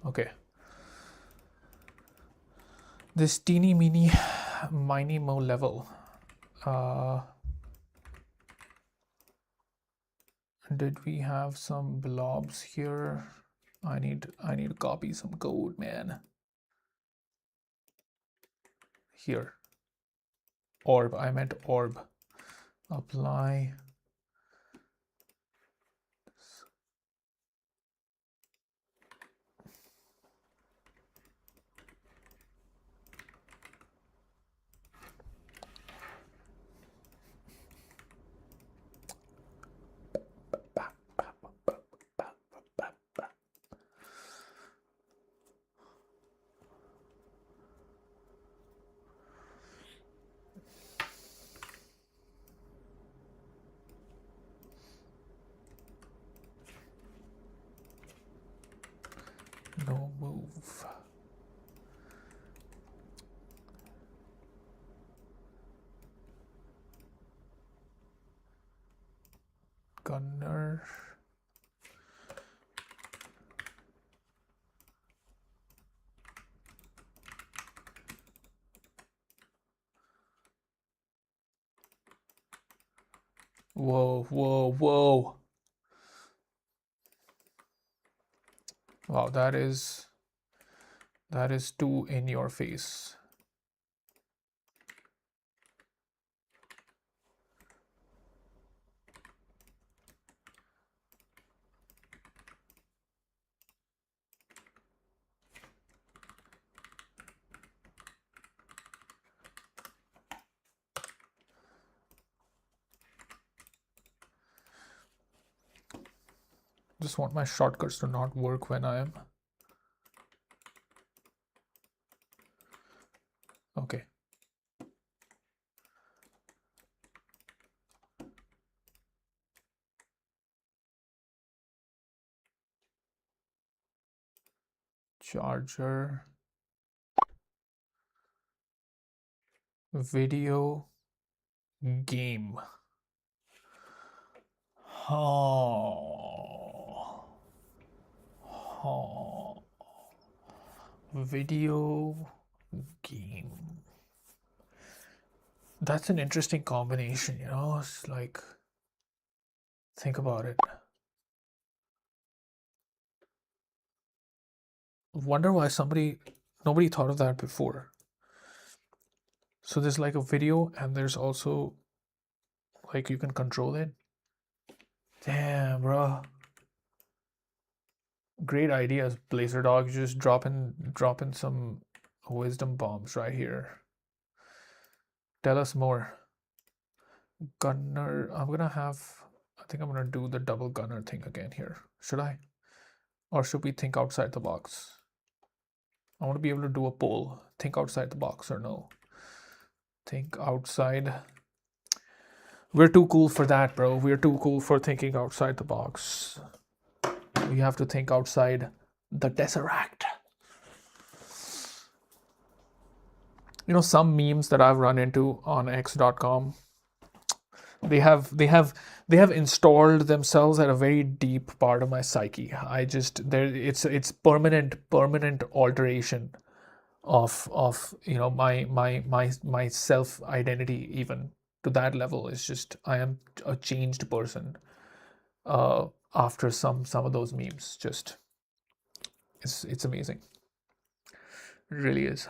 Speaker 1: Okay. This teeny mini miny mo level. Did we have some blobs here? I need to copy some code, man. Here. Orb. I meant orb. Apply. move. Gunner. Whoa, whoa, whoa. Wow, that is too in your face. Just want my shortcuts to not work when I am. Okay. Charger. Video game. Oh. Oh. Video game. That's an interesting combination, you know? It's like, think about it. Wonder why nobody thought of that before. So there's like a video and there's also like you can control it. Damn, bro. Great ideas, Blazer Dog. Just dropping some wisdom bombs right here. Tell us more. Gunner. I think I'm gonna do the double gunner thing again here. Should I? Or should we think outside the box? I want to be able to do a poll. Think outside the box or no? Think outside. We're too cool for that, bro. We're too cool for thinking outside the box. We have to think outside the Tesseract. You know, some memes that I've run into on x.com, they have installed themselves at a very deep part of my psyche. It's permanent alteration of you know my self identity. Even to that level, it's just I am a changed person after some of those memes. Just it's amazing. It really is.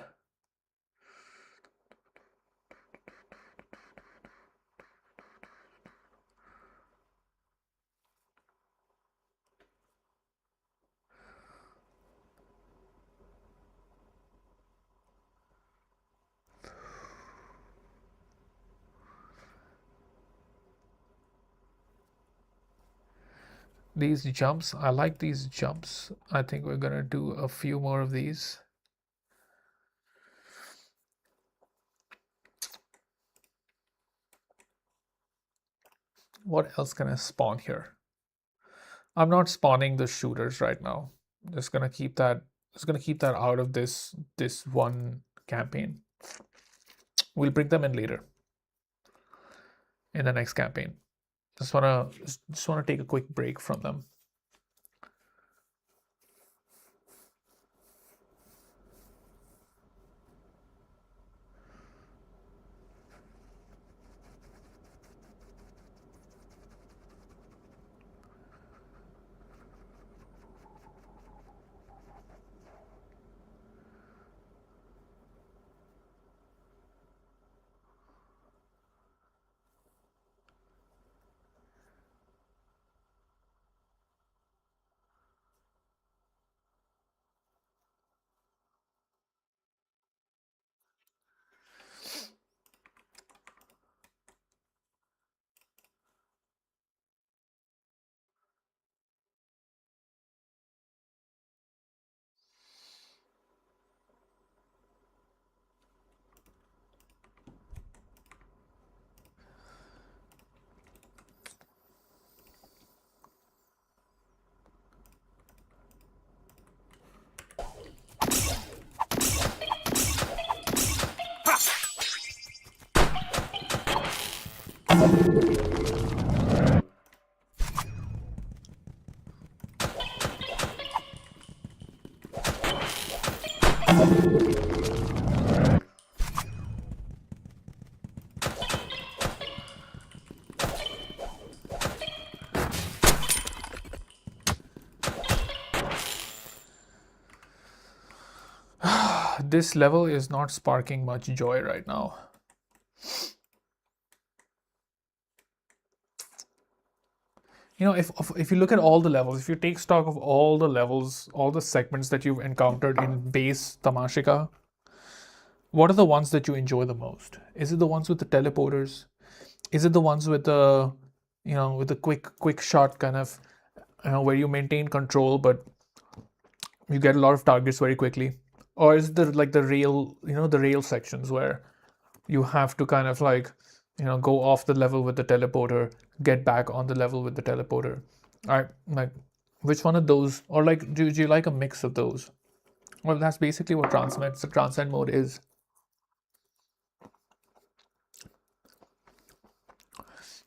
Speaker 1: These jumps, I like these jumps. I think we're gonna do a few more of these. What else can I spawn here? I'm not spawning the shooters right now. Just gonna keep that. Just gonna keep that out of this one campaign. We'll bring them in later in the next campaign. Just wanna take a quick break from them. This level is not sparking much joy right now. You know, if you look at all the levels, if you take stock of all the levels, all the segments that you've encountered in base Tamashika, what are the ones that you enjoy the most? Is it the ones with the teleporters? Is it the ones with the, with the quick shot kind of, where you maintain control but you get a lot of targets very quickly? Or is it the rail, the rail sections where you have to kind of go off the level with the teleporter, get back on the level with the teleporter? All right, like which one of those, or like do you like a mix of those? Well, that's basically what transcend mode is.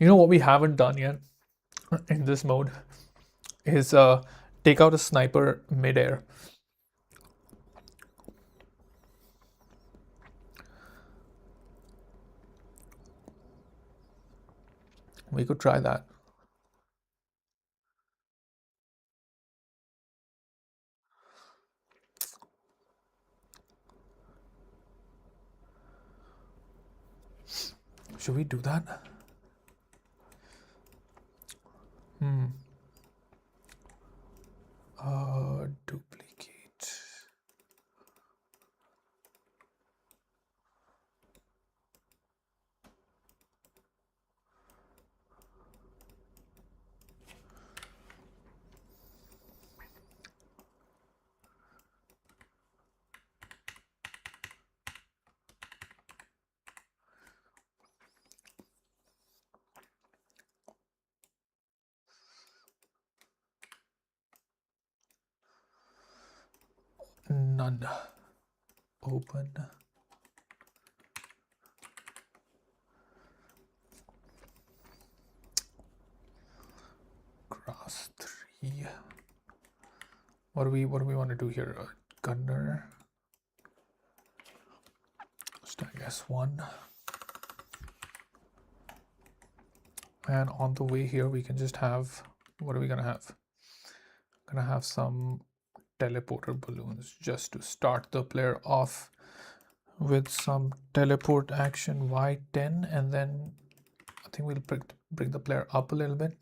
Speaker 1: You know what we haven't done yet in this mode is take out a sniper midair. We could try that. Should we do that? Duplicate. None. Open. Cross 3. What do we want to do here? Gunner. Stack S1. And on the way here, we can just have, what are we gonna have? Gonna have some teleporter balloons just to start the player off with some teleport action Y10, and then I think we'll bring the player up a little bit,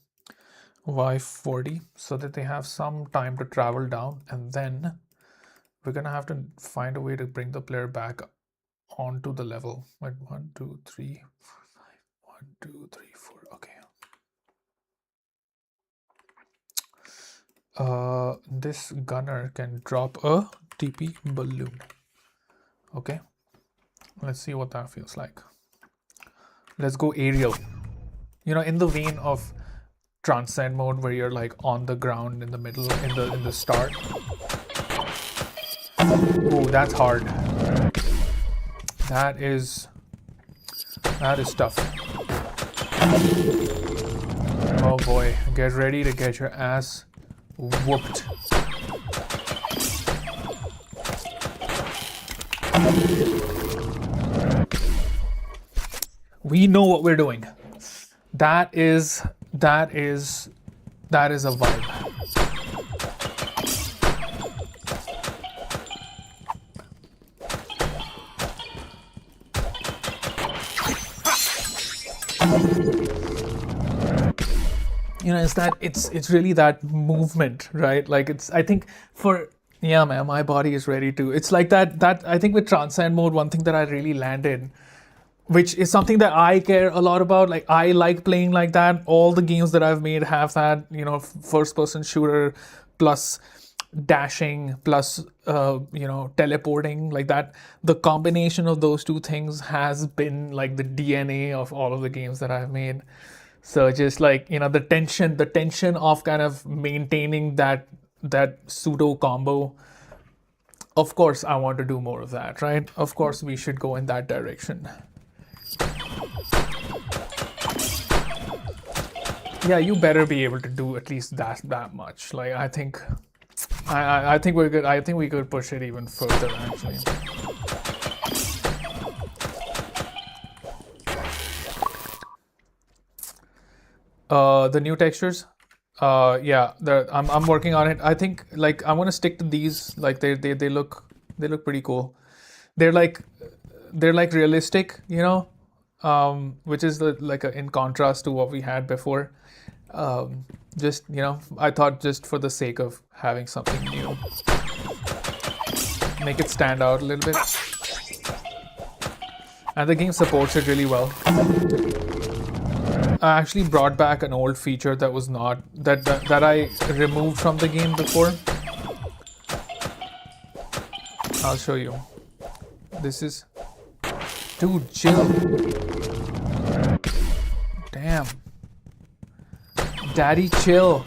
Speaker 1: Y40, so that they have some time to travel down, and then we're gonna have to find a way to bring the player back onto the level. Like 1, 2, 3, 4, 5. 1, 2, 3, 4. Okay. This gunner can drop a TP balloon. Okay, let's see what that feels like. Let's go aerial. In the vein of transcend mode, where you're like on the ground in the middle, in the start. Oh, that's hard. That is tough. Oh boy, get ready to get your ass whooped. We know what we're doing. That is a vibe. It's really that movement, right? Like I think yeah, man, my body is ready to. It's like that I think with transcend mode, one thing that I really landed, which is something that I care a lot about. Like I like playing like that. All the games that I've made have that, first person shooter plus dashing plus teleporting, like that. The combination of those two things has been like the DNA of all of the games that I've made. So just like, the tension of kind of maintaining that pseudo combo. Of course I want to do more of that, right? Of course we should go in that direction. Yeah, you better be able to do at least that much. Like I think we're good. I think we could push it even further actually. The new textures. Yeah, I'm working on it. I think like I'm gonna stick to these. Like they look pretty cool. They're like they're like realistic, you know, which is in contrast to what we had before. Just you know, I thought just for the sake of having something new, make it stand out a little bit. And the game supports it really well. I actually brought back an old feature that was not that I removed from the game before. I'll show you. This is, dude, chill. Damn, daddy, chill.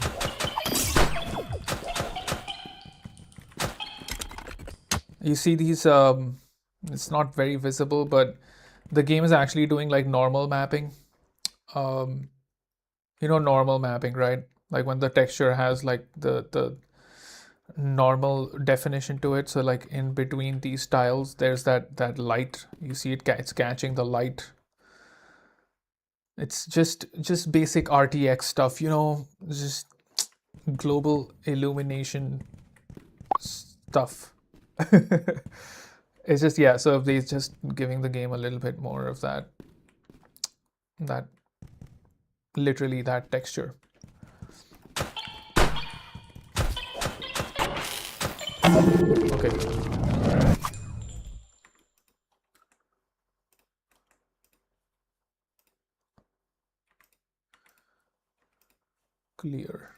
Speaker 1: You see these? It's not very visible, but the game is actually doing like normal mapping. Um, you know normal mapping, right? Like when the texture has like the normal definition to it. So like in between these tiles, there's that light. You see it? It's catching the light. It's just basic RTX stuff, you know, just global illumination stuff. It's just yeah. So they just giving the game a little bit more of that literally that texture. Okay. Clear.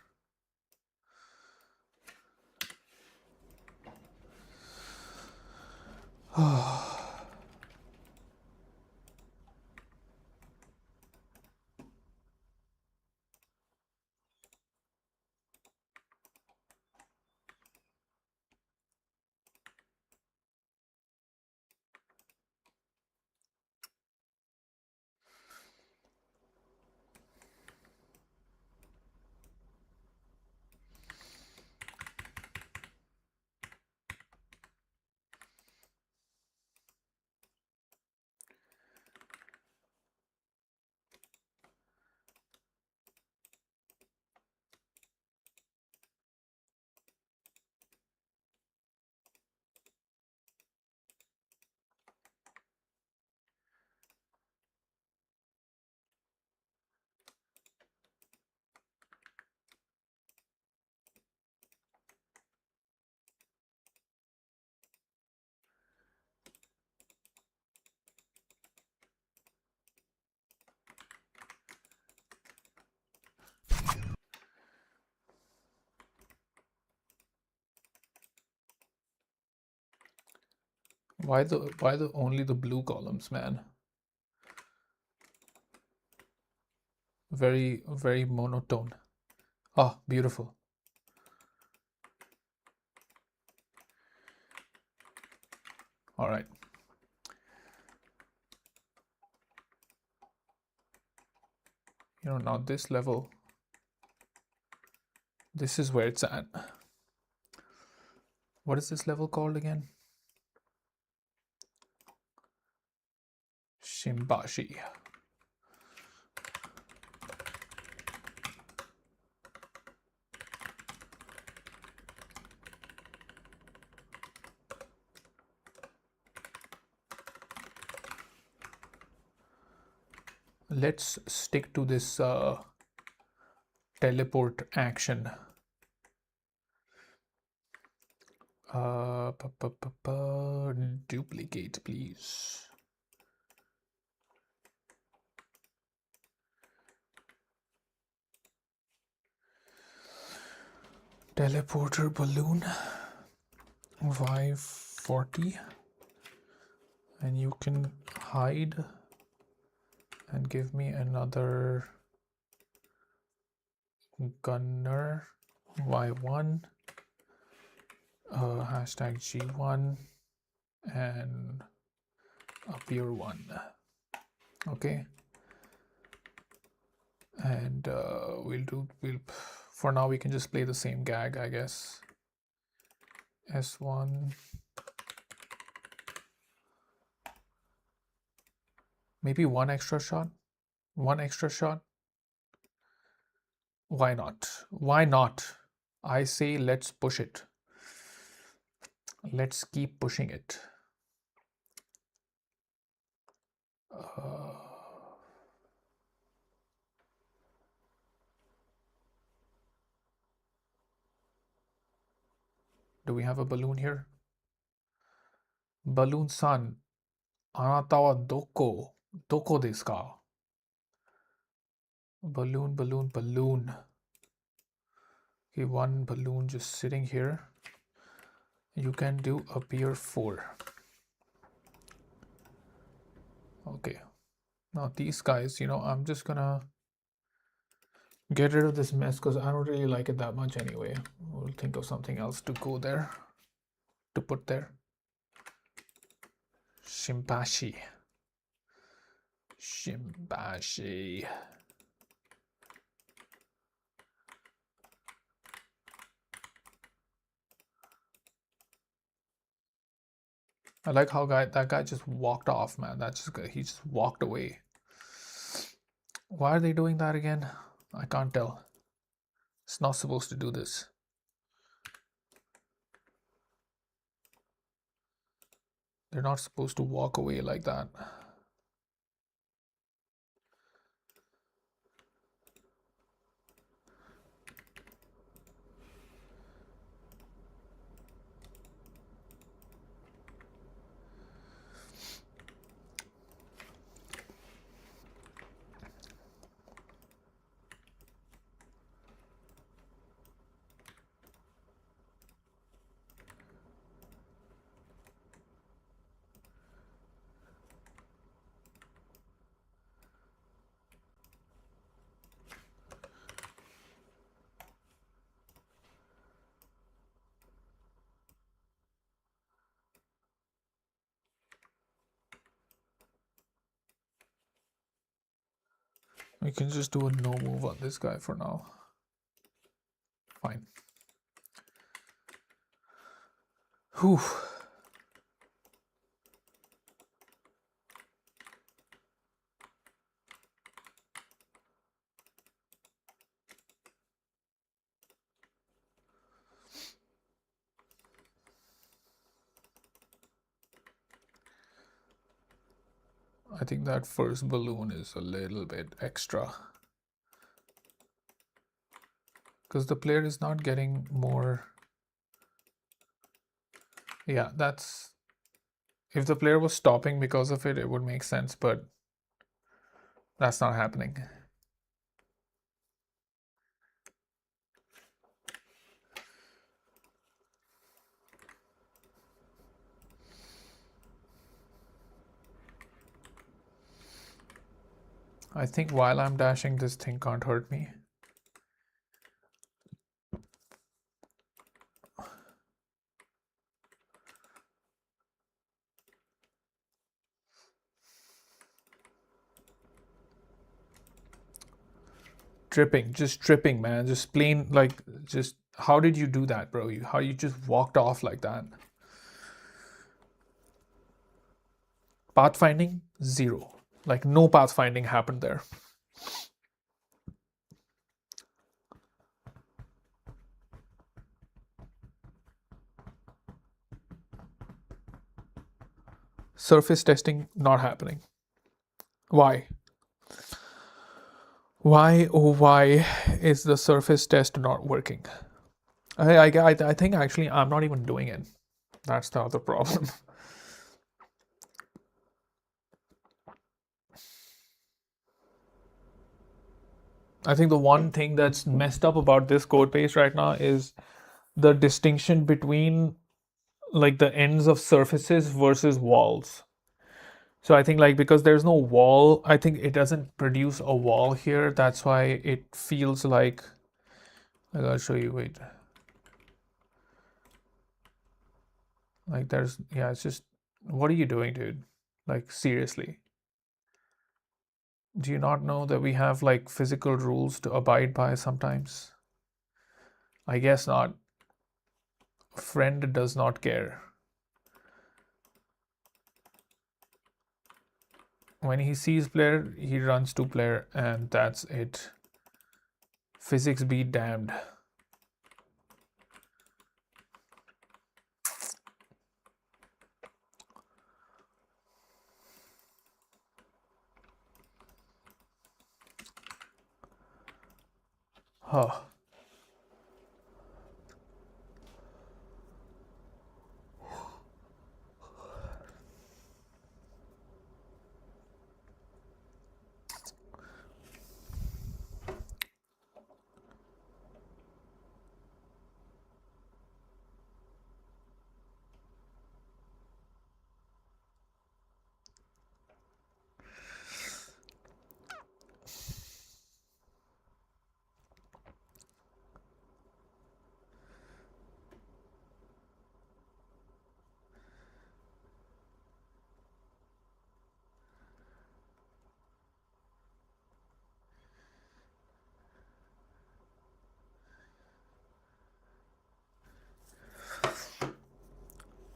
Speaker 1: Why the only the blue columns, man? Very monotone. Oh, beautiful. All right. You know, now this level, this is where it's at. What is this level called again? Shimbashi. Let's stick to this teleport action. Duplicate, please. Teleporter balloon 540, and you can hide and give me another gunner Y1 hashtag G1 and a pure one. Okay, And for now we can just play the same gag, I guess. S1. Maybe one extra shot. One extra shot. Why not? Why not? I say let's push it. Let's keep pushing it. Do we have a balloon here? Balloon-san, あなたはどこですか? Balloon, balloon, balloon. Okay, one balloon just sitting here. You can do a pier 4. Okay. Now these guys, I'm just gonna get rid of this mess because I don't really like it that much anyway. We'll think of something else to go there, to put there. Shimbashi. Shimbashi. I like how that guy just walked off, man. He just walked away. Why are they doing that again? I can't tell. It's not supposed to do this. They're not supposed to walk away like that. We can just do a no move on this guy for now. Fine. Whew. I think that first balloon is a little bit extra. Because the player is not getting more. Yeah, that's. If the player was stopping because of it, it would make sense, but that's not happening. I think while I'm dashing, this thing can't hurt me. Just tripping, man. Just plain, like, just, how did you do that, bro? How you just walked off like that? Pathfinding, 0. Like, no pathfinding happened there. Surface testing, not happening. Why? Why, oh why is the surface test not working? I think actually I'm not even doing it. That's the other problem. I think the one thing that's messed up about this code base right now is the distinction between like the ends of surfaces versus walls. So I think like because there's no wall, I think it doesn't produce a wall here. That's why it feels like, I gotta show you, wait. Like there's, yeah, it's just, what are you doing, dude? Like seriously. Do you not know that we have like physical rules to abide by sometimes? I guess not. Friend does not care. When he sees player, he runs to player, and that's it. Physics be damned. Huh.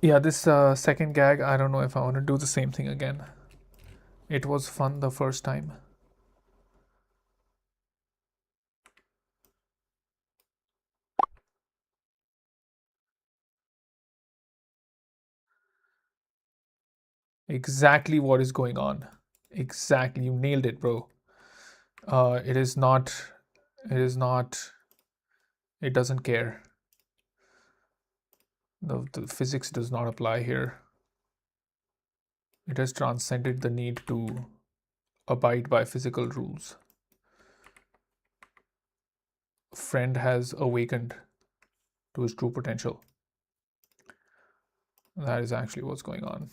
Speaker 1: Yeah, this second gag, I don't know if I want to do the same thing again. It was fun the first time. Exactly what is going on. Exactly. You nailed it, bro. It is not, it is not, it doesn't care. The physics does not apply here. It has transcended the need to abide by physical rules. Friend has awakened to his true potential. That is actually what's going on.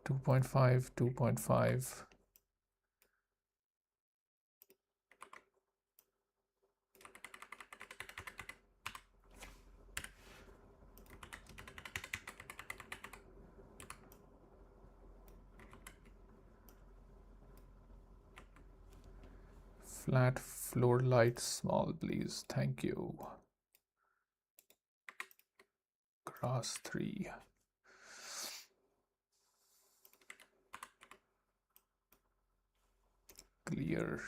Speaker 1: 2.5, 2.5. Flat floor light small, please. Thank you. Grass 3. Clear.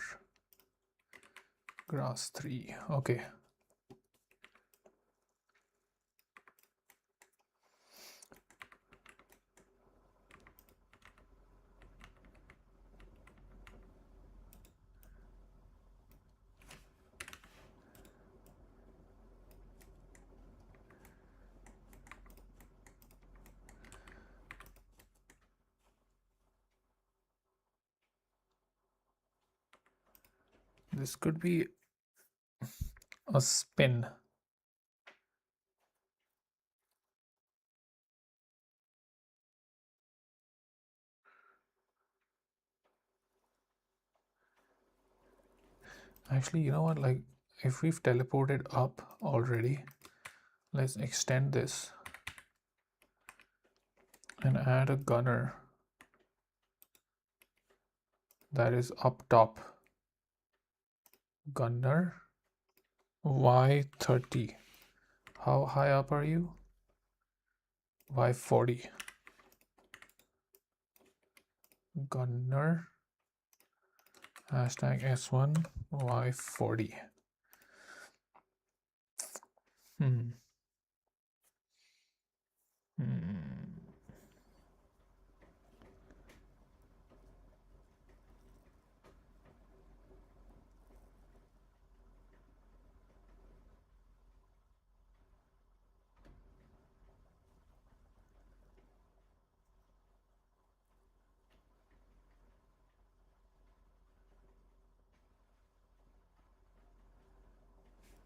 Speaker 1: Grass 3. Okay. This could be a spin. Actually, you know what? Like, if we've teleported up already, let's extend this and add a gunner that is up top. Gunner Y30. How high up are you? Y40. Gunner hashtag S1 Y40. Hmm.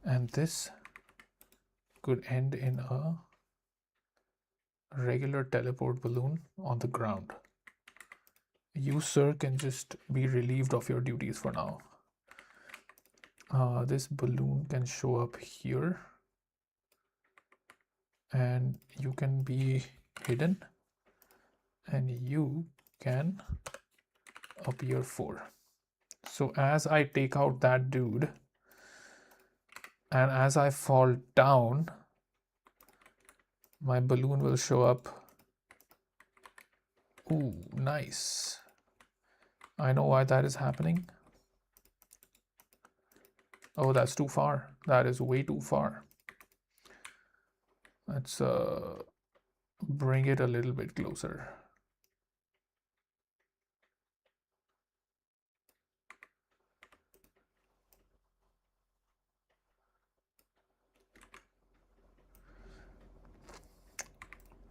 Speaker 1: And this could end in a regular teleport balloon on the ground. You, sir, can just be relieved of your duties for now. This balloon can show up here, and you can be hidden, and you can up here 4. So as I take out that dude and as I fall down, my balloon will show up. Ooh, nice. I know why that is happening. Oh, that's too far. That is way too far. Let's bring it a little bit closer.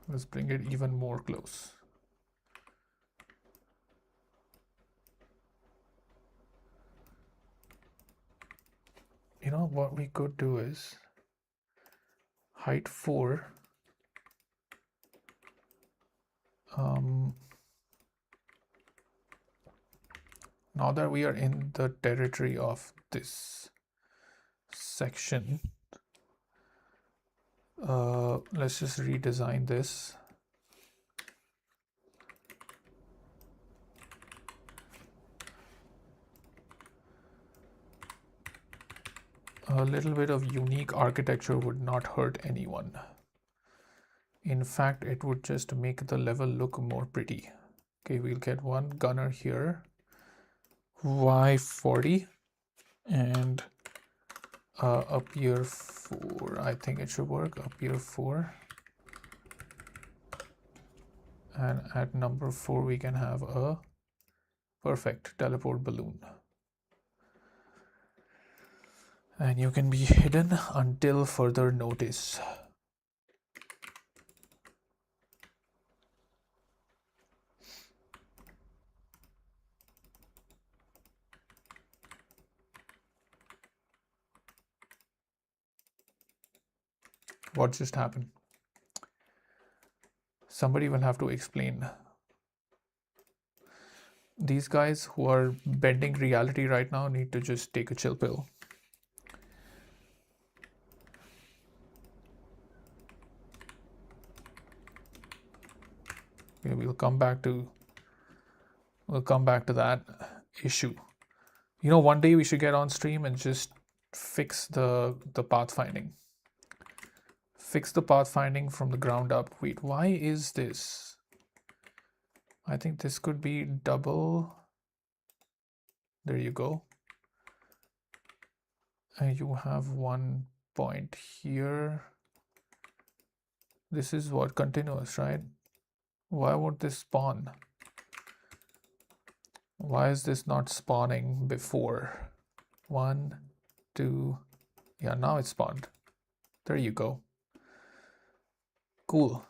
Speaker 1: Let's bring it even more close. You know what we could do is height 4. Now that we are in the territory of this section, let's just redesign this. A little bit of unique architecture would not hurt anyone. In fact, it would just make the level look more pretty. Okay, we'll get one gunner here. Y40 and up here 4. I think it should work. Up here 4. And at number 4 we can have a perfect teleport balloon. And you can be hidden until further notice. What just happened? Somebody will have to explain. These guys who are bending reality right now need to just take a chill pill. Okay, we'll come back to that issue. You know, one day we should get on stream and just fix the pathfinding. Fix the pathfinding from the ground up. Wait, why is this? I think this could be double. There you go. And you have 1 point here. This is what, continuous, right? Why won't this spawn? Why is this not spawning before? 1, 2, yeah, now it's spawned. There you go. Cool.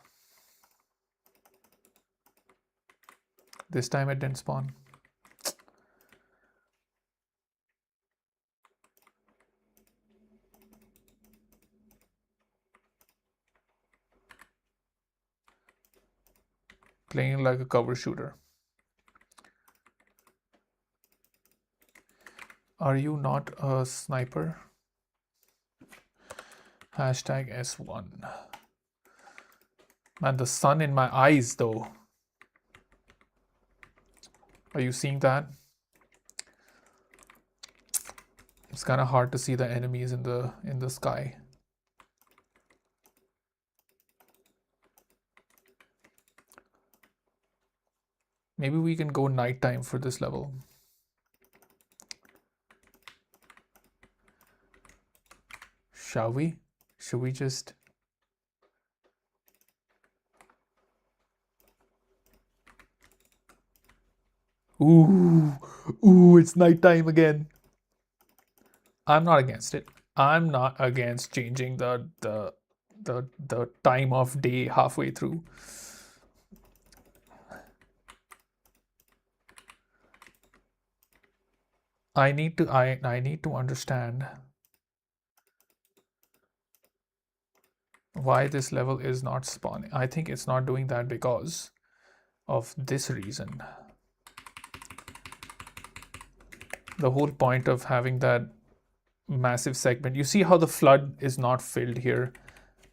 Speaker 1: This time it didn't spawn. Playing like a cover shooter. Are you not a sniper? Hashtag S1. Man, the sun in my eyes though. Are you seeing that? It's kind of hard to see the enemies in the sky. Maybe we can go nighttime for this level. Shall we? Should we just... Ooh, it's nighttime again. I'm not against it. I'm not against changing the time of day halfway through. I need to understand why this level is not spawning. I think it's not doing that because of this reason. The whole point of having that massive segment, you see how the flood is not filled here,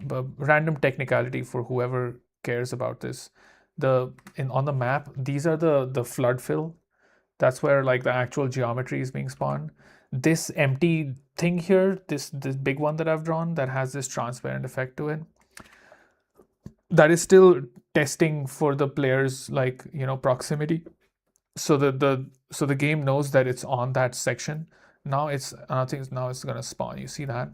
Speaker 1: but random technicality for whoever cares about this. On the map, these are the flood fill, That's where like the actual geometry is being spawned. This empty thing here, this big one that I've drawn that has this transparent effect to it, that is still testing for the player's like proximity. So the game knows that it's on that section. Now it's I think now it's gonna spawn. You see that?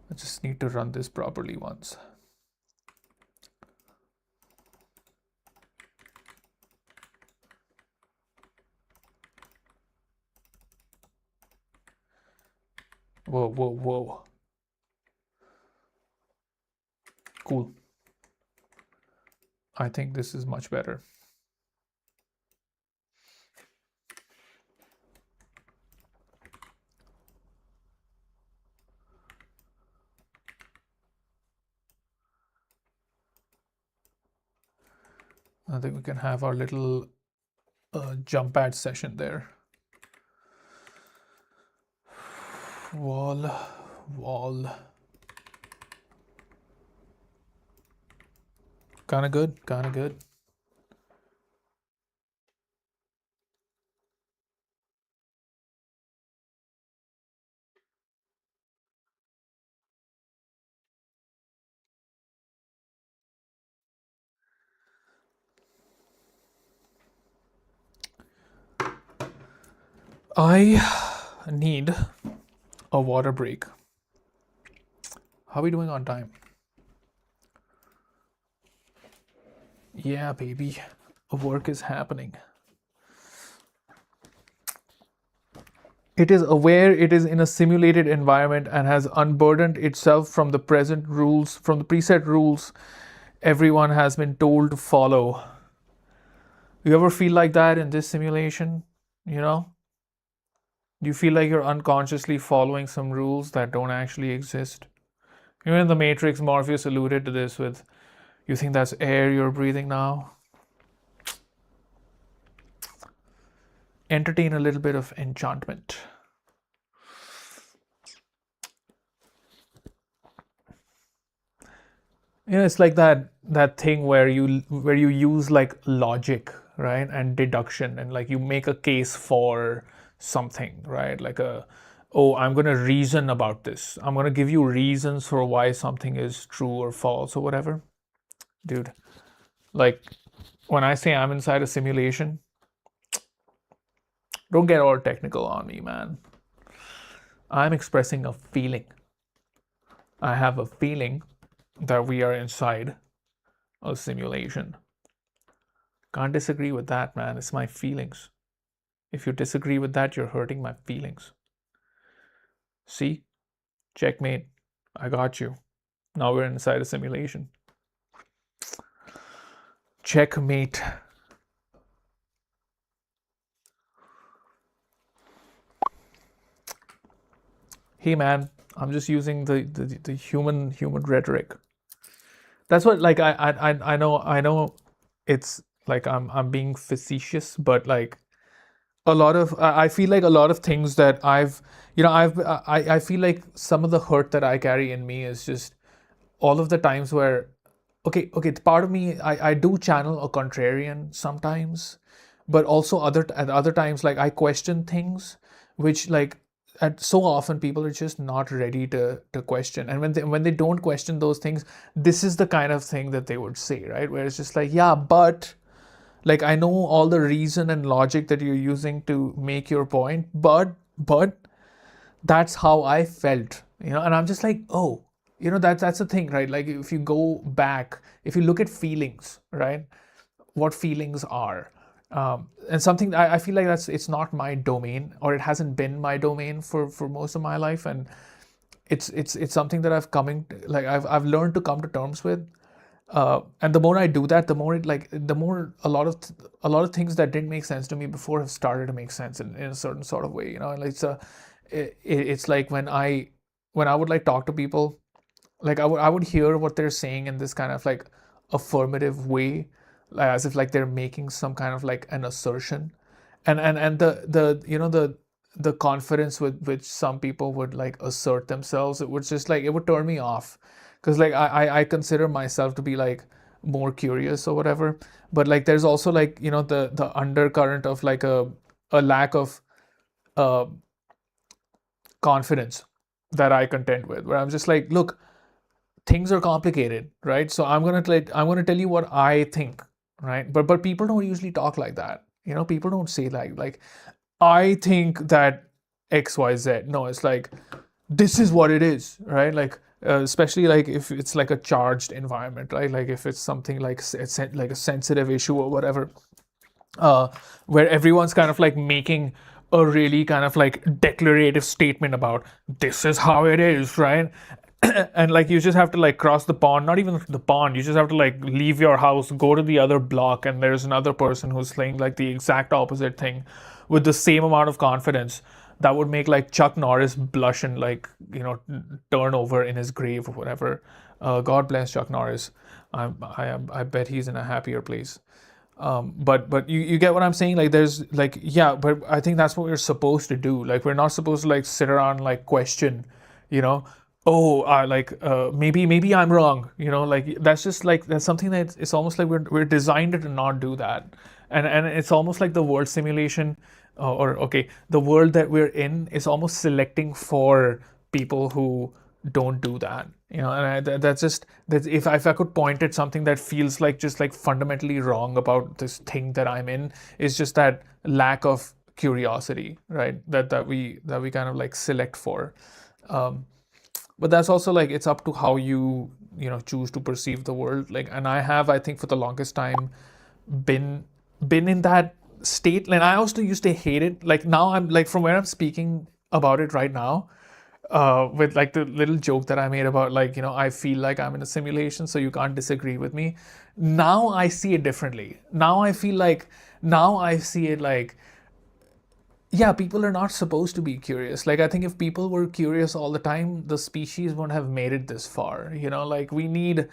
Speaker 1: I just need to run this properly once. Whoa, whoa, whoa. Cool. I think this is much better. I think we can have our little jump pad session there. Wall, wall. Kind of good, kind of good. I need a water break. How are we doing on time? Yeah, baby. Work is happening. It is aware it is in a simulated environment and has unburdened itself from the present rules, from the preset rules everyone has been told to follow. You ever feel like that in this simulation? You know? Do you feel like you're unconsciously following some rules that don't actually exist? Even in the Matrix, Morpheus alluded to this with, you think that's air you're breathing now? Entertain a little bit of enchantment. It's like that thing where you use like logic, right, and deduction, and like you make a case for something, right? Like oh, I'm gonna reason about this. I'm gonna give you reasons for why something is true or false or whatever. Dude, like when I say I'm inside a simulation, don't get all technical on me, man. I'm expressing a feeling. I have a feeling that we are inside a simulation. Can't disagree with that, man. It's my feelings. If you disagree with that, you're hurting my feelings. See? Checkmate. I got you. Now we're inside a simulation. Checkmate. Hey man, I'm just using the human rhetoric. That's what like I know it's like I'm being facetious, but like a lot of I feel like a lot of things that I feel like some of the hurt that I carry in me is just all of the times where okay, part of me I do channel a contrarian sometimes, but also at other times like I question things which like at so often people are just not ready to question, and when they don't question those things, this is the kind of thing that they would say, right, where it's just like, yeah, but like I know all the reason and logic that you're using to make your point, but that's how I felt, and I'm just like, oh, that's the thing, right? Like if you go back, if you look at feelings, right, what feelings are, and something I feel like it's not my domain, or it hasn't been my domain for most of my life, and it's something that I've learned to come to terms with. And the more I do that, the more a lot of things that didn't make sense to me before have started to make sense in a certain sort of way. And like it's like when I would like talk to people, like I would hear what they're saying in this kind of like affirmative way, like as if like they're making some kind of like an assertion, and the confidence with which some people would like assert themselves, it would just like it would turn me off. because like I consider myself to be like more curious or whatever, but like there's also like, you know, the undercurrent of like a lack of uh confidence that I contend with, where I'm just like, look, things are complicated, right? So I'm gonna tell you what I think, right? But people don't usually talk like that. You know, people don't say like I think that XYZ. No, it's like this is what it is, right? Like especially like if it's like a charged environment, right? Like if it's something like like a sensitive issue or whatever, uh, where everyone's kind of like making a really kind of like declarative statement about this is how it is, right? And like you just have to like cross the pond, not even the pond, you just have to like leave your house, go to the other block, and there's another person who's saying like the exact opposite thing with the same amount of confidence that would make like Chuck Norris blush and like, you know, turn over in his grave or whatever. God bless Chuck Norris. I bet he's in a happier place. But you get what I'm saying? Like there's like, yeah, but I think that's what we're supposed to do. Like we're not supposed to like sit around and like question, you know, oh, like maybe I'm wrong, you know, like that's just like that's something that it's almost like we're designed to not do that, and it's almost like the world simulation, or okay, the world that we're in is almost selecting for people who don't do that, you know. And that's just that if I could point at something that feels like just like fundamentally wrong about this thing that I'm in, is just that lack of curiosity, right? That we kind of like select for. um, but that's also like it's up to how you know choose to perceive the world. Like, and I think for the longest time been been in that state. Like I also used to hate it. Like now I'm like, from where I'm speaking about it right now, with like the little joke that I made about like, you know, I feel like I'm in a simulation, so you can't disagree with me. Now I see it differently. Now I see it like, yeah, people are not supposed to be curious. Like I think if people were curious all the time, the species wouldn't have made it this far. You know, like we need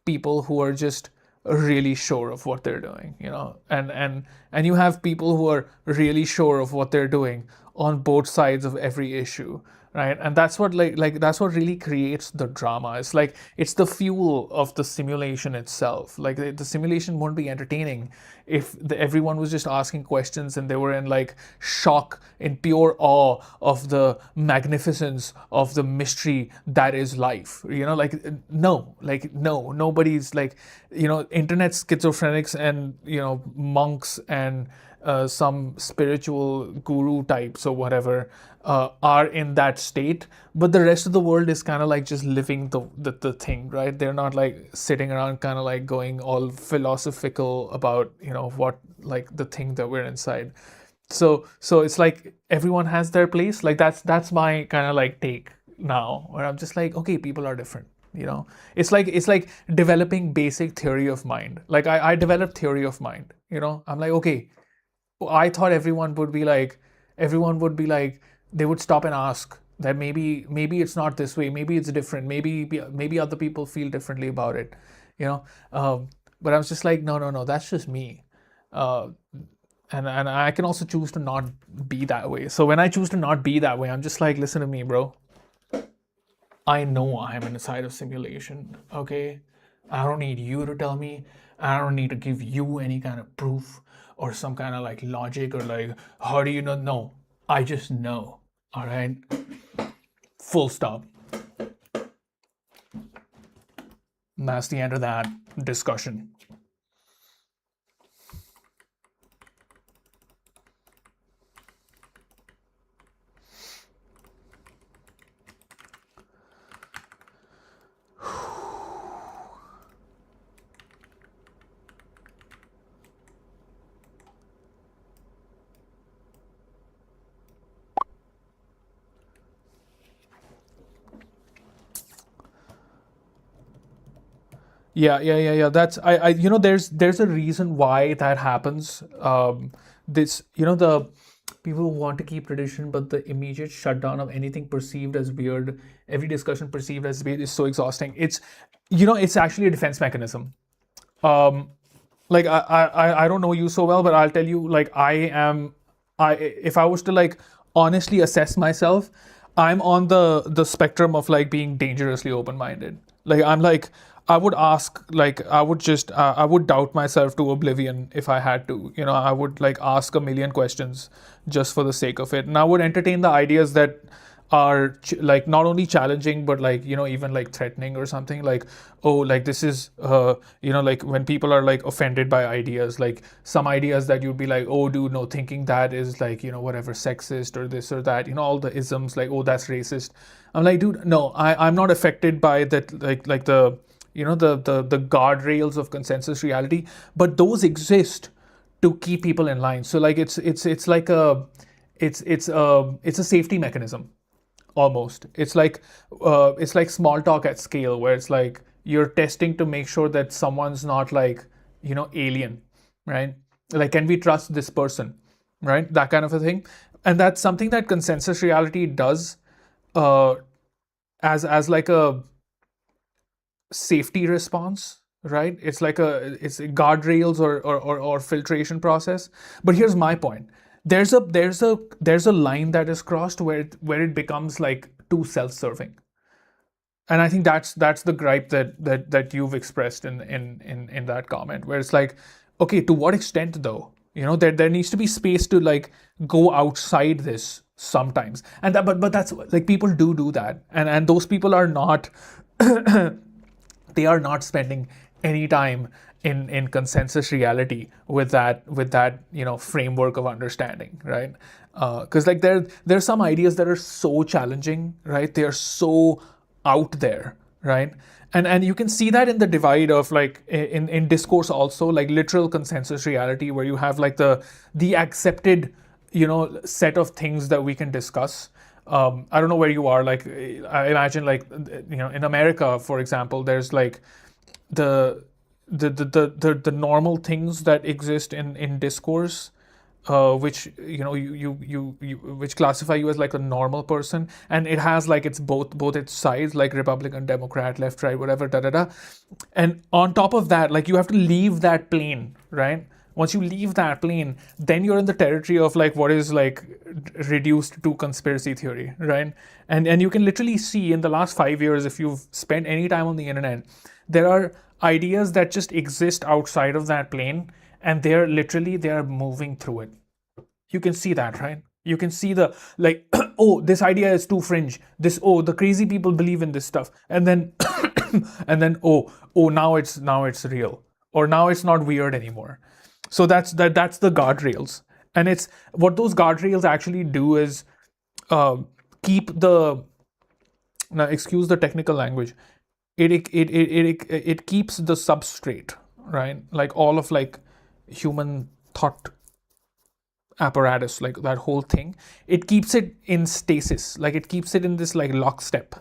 Speaker 1: people who are just really sure of what they're doing, you know. And you have people who are really sure of what they're doing on both sides of every issue, right? And that's what like that's what really creates the drama. It's like it's the fuel of the simulation itself. Like the simulation won't be entertaining if everyone was just asking questions and they were in like shock, in pure awe of the magnificence of the mystery that is life, you know. Like no, like no, nobody's like, you know, internet schizophrenics and, you know, monks and some spiritual guru types or whatever are in that state, but the rest of the world is kind of like just living the thing, right? They're not like sitting around kind of like going all philosophical about, you know, what like the thing that we're inside. So it's like everyone has their place. Like that's my kind of like take now, where I'm just like, okay, people are different, you know. It's like developing basic theory of mind. Like I developed theory of mind, you know. I'm like, okay, I thought everyone would be like, they would stop and ask that maybe it's not this way, maybe it's different, maybe other people feel differently about it, you know. But I was just like, no, that's just me. Uh, and I can also choose to not be that way. So when I choose to not be that way, I'm just like, listen to me, bro. I know I'm inside of simulation, okay? I don't need you to tell me. I don't need to give you any kind of proof or some kind of like logic or like, how do you not know? I just know, all right? Full stop. And that's the end of that discussion. Yeah. That's you know, there's a reason why that happens. This, you know, the people who want to keep tradition, but the immediate shutdown of anything perceived as weird, every discussion perceived as weird is so exhausting. It's, you know, it's actually a defense mechanism. Um, like I don't know you so well, but I'll tell you, like I if I was to like honestly assess myself, I'm on the spectrum of like being dangerously open minded. Like I'm like I would ask, like I would just I would doubt myself to oblivion if I had to. I would like ask a million questions just for the sake of it, and I would entertain the ideas that are like not only challenging but like even like threatening or something. Like, oh, like this is like when people are like offended by ideas, like some ideas that you'd be like, oh dude, no, thinking that is like whatever, sexist or this or that, all the isms, like, oh, that's racist. I'm like, dude, no, I'm not affected by that, like the the guardrails of consensus reality, but those exist to keep people in line. So like it's like a it's a safety mechanism almost. It's like small talk at scale, where it's like you're testing to make sure that someone's not like alien, right? Like, can we trust this person, right? That kind of a thing. And that's something that consensus reality does, uh, as like a safety response, right? It's guardrails or filtration process. But here's my point: there's a line that is crossed where it becomes like too self-serving. And I think that's the gripe that you've expressed in that comment, where it's like, okay, to what extent though? There needs to be space to like go outside this sometimes. And that, but that's like, people do that, and those people are not they are not spending any time in consensus reality with that framework of understanding, right? Because like there's some ideas that are so challenging, right? They are so out there, right? And you can see that in the divide of like in discourse also, like literal consensus reality, where you have like the accepted set of things that we can discuss. I don't know where you are. Like, I imagine, like, in America, for example, there's like the the normal things that exist in discourse, which which classify you as like a normal person, and it has like it's both its sides, like Republican, Democrat, left, right, whatever, da da da. And on top of that, like, you have to leave that plane, right? Once you leave that plane, then you're in the territory of like what is like reduced to conspiracy theory, right? And you can literally see in the last 5 years, if you've spent any time on the internet, there are ideas that just exist outside of that plane, and they're moving through it. You can see that, right? You can see the like, oh, this idea is too fringe, this, oh, the crazy people believe in this stuff, and then oh, now it's real, or now it's not weird anymore. So that's the guardrails. And it's what those guardrails actually do is, uh, keep the, now excuse the technical language, it keeps the substrate, right? Like all of like human thought apparatus, like that whole thing, it keeps it in stasis, like it keeps it in this like lockstep,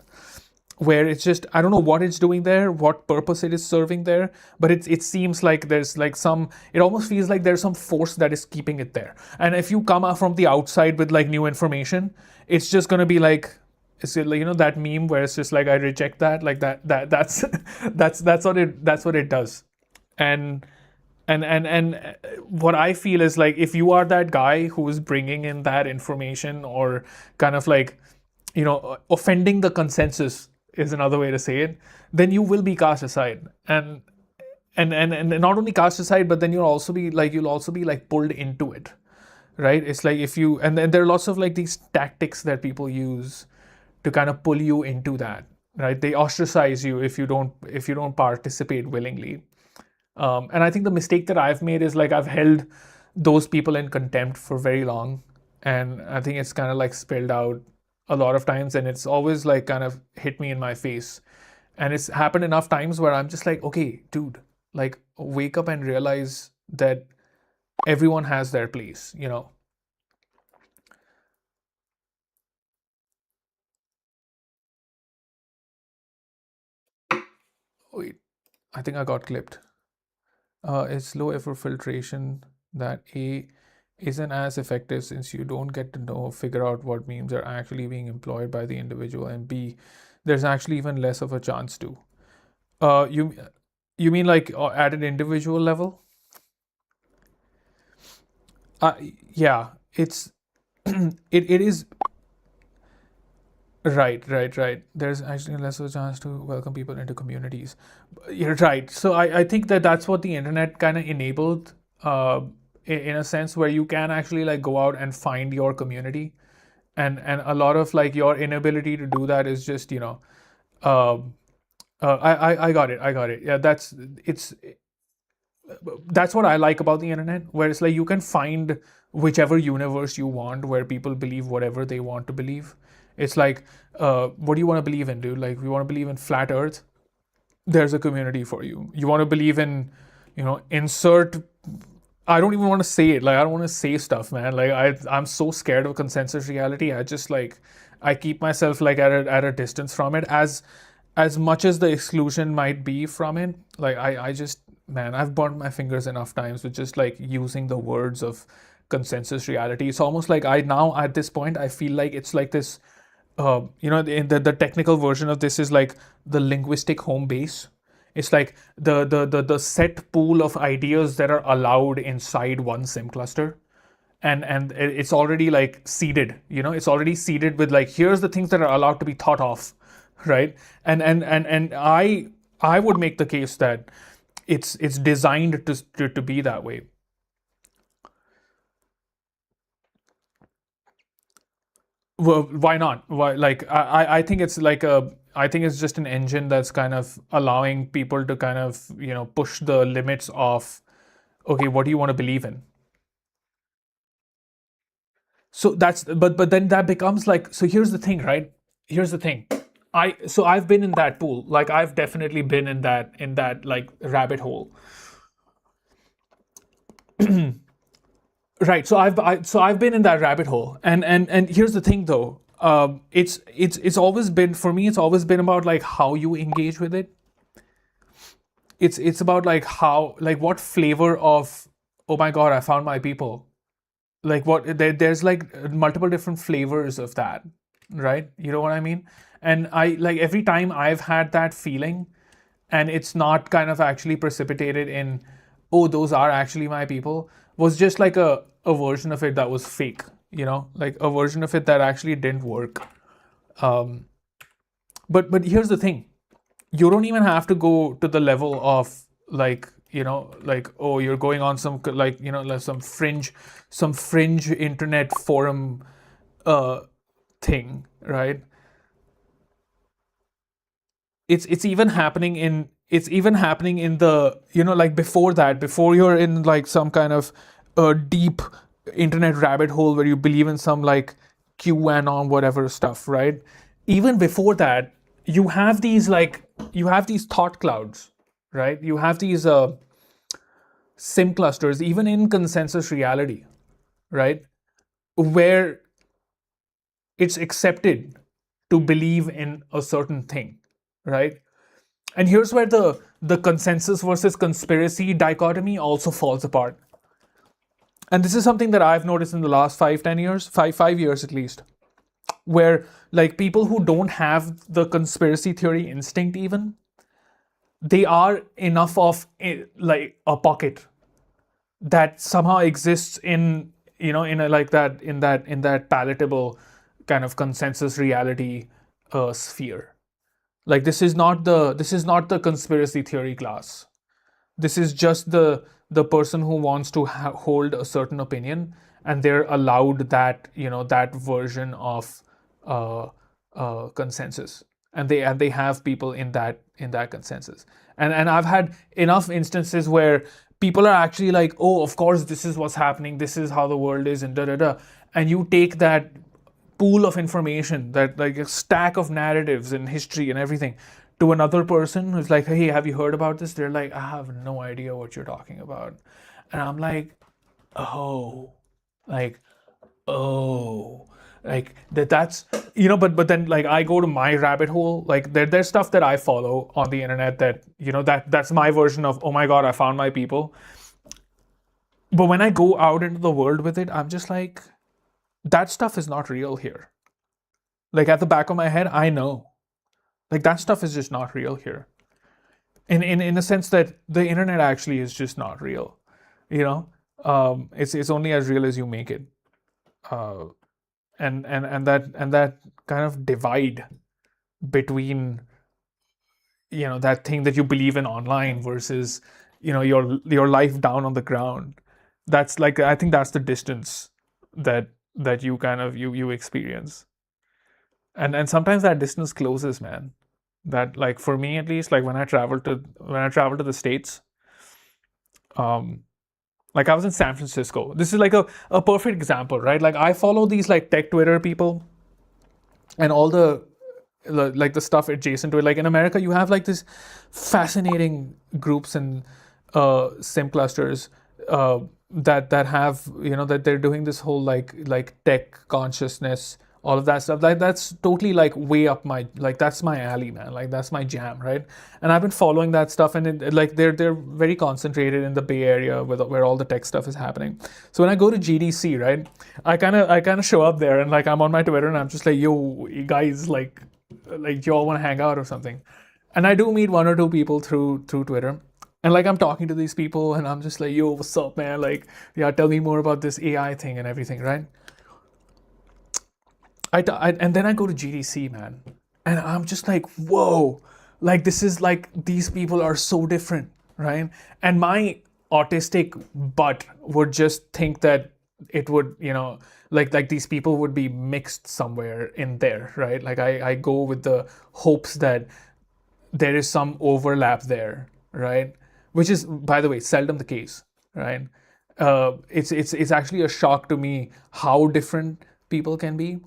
Speaker 1: where it's just, I don't know what it's doing there, what purpose it is serving there, but it seems like there's like some, it almost feels like there's some force that is keeping it there. And if you come out from the outside with like new information, it's just going to be like, it's like, that meme where it's just like, I reject that, like that's that's what it does. And and and and what I feel is like, if you are that guy who is bringing in that information, or kind of like, offending the consensus is another way to say it, then you will be cast aside. And not only cast aside, but then you'll also be like pulled into it, right? It's like, if you, and then there are lots of like these tactics that people use to kind of pull you into that, right? They ostracize you if you don't participate willingly. And I think the mistake that I've made is like, I've held those people in contempt for very long, and I think it's kind of like spilled out a lot of times, and it's always like kind of hit me in my face. And it's happened enough times where I'm just like, okay, dude, like, wake up and realize that everyone has their place. Wait, I think I got clipped. It's low effort filtration that A isn't as effective, since you don't get to know figure out what memes are actually being employed by the individual, and B, there's actually even less of a chance to. You mean like, at an individual level? Uh, yeah, it's it is Right. There's actually less of a chance to welcome people into communities. You're right. So I think that that's what the internet kind of enabled, in a sense where you can actually like go out and find your community, and a lot of like your inability to do that is just, um, I got it. I got it. Yeah, that's what I like about the internet, where it's like you can find whichever universe you want, where people believe whatever they want to believe. It's like, what do you want to believe in, dude? Like, if you want to believe in flat Earth, there's a community for you. You want to believe in, insert. I don't even want to say it. Like, I don't want to say stuff, man. Like, I'm so scared of consensus reality. I just like, I keep myself like at a distance from it, as much as the exclusion might be from it. Like, I just, man, I've burnt my fingers enough times with just like using the words of consensus reality. It's almost like I now at this point I feel like it's like this, the technical version of this is like the linguistic home base. It's like the set pool of ideas that are allowed inside one sim cluster, and it's already like seeded. It's already seeded with like, here's the things that are allowed to be thought of, right? And I would make the case that it's designed to be that way. Well, why not? Why, like, I think it's like I think it's just an engine that's kind of allowing people to kind of, push the limits of, okay, what do you want to believe in? So that's, but then that becomes like, so here's the thing, right? Here's the thing. I've been in that pool. Like, I've definitely been in that like rabbit hole. Right. So I've been in that rabbit hole, and here's the thing though. It's always been, for me. It's always been about like how you engage with it. It's about like how, like, what flavor of, oh my god, I found my people. Like, there's like multiple different flavors of that, right? You know what I mean? And I like, every time I've had that feeling, and it's not kind of actually precipitated in, oh, those are actually my people, was just like a version of it that was fake, like a version of it that actually didn't work. um but here's the thing. You don't even have to go to the level of, like, like, oh, you're going on some like, like some fringe internet forum uh thing, right? It's even happening in the, like, before that, before you're in like some kind of deep internet rabbit hole where you believe in some like QAnon whatever stuff, right? Even before that, you have these thought clouds, right? You have these sim clusters, even in consensus reality, right? Where it's accepted to believe in a certain thing, right? And here's where the consensus versus conspiracy dichotomy also falls apart. And this is something that I've noticed in the last 5-10 years, 5 years at least, where like people who don't have the conspiracy theory instinct, even, they are enough of like a pocket that somehow exists in, in a, like that, in that palatable kind of consensus reality sphere. Like, this is not the conspiracy theory class. This is just the person who wants to hold a certain opinion, and they're allowed that version of uh, consensus, and they have people in that consensus. And I've had enough instances where people are actually like, oh, of course, this is what's happening, this is how the world is, and da da da. And you take that pool of information, that like a stack of narratives and history and everything, to another person who's like, hey, have you heard about this? They're like, I have no idea what you're talking about. And I'm like, oh, like, oh, like that's, but then like I go to my rabbit hole. Like, there's stuff that I follow on the internet that, that's my version of, oh my god, I found my people. But when I go out into the world with it, I'm just like, that stuff is not real here. Like, at the back of my head, I know, like, that stuff is just not real here. In a sense that the internet actually is just not real. you know it's only as real as you make it. uh and that kind of divide between, that thing that you believe in online versus, your life down on the ground. That's like, I think that's the distance that you kind of you experience. And sometimes that distance closes, man. That, like, for me at least, like when I travel to the States, um like I was in San Francisco. This is like a perfect example, right? Like, I follow these like tech Twitter people and all like the stuff adjacent to it. Like in America, you have like this fascinating groups and sim clusters that have, that they're doing this whole like tech consciousness, all of that stuff. Like, that's totally like way up my, like, that's my alley, man. Like, that's my jam, right? And I've been following that stuff, and like they're very concentrated in the Bay Area where all the tech stuff is happening. So when I go to GDC, right, I kind of show up there, and like I'm on my Twitter, and I'm just like, yo, you guys, like you all want to hang out or something. And I do meet one or two people through Twitter, and like I'm talking to these people, and I'm just like, yo, what's up, man? Like, yeah, tell me more about this AI thing and everything, right? And then I go to GDC, man, and I'm just like, whoa, like this is like, these people are so different, right? And my autistic butt would just think that it would, like these people would be mixed somewhere in there, right? Like, I go with the hopes that there is some overlap there, right? Which is, by the way, seldom the case, right? It's actually a shock to me how different people can be,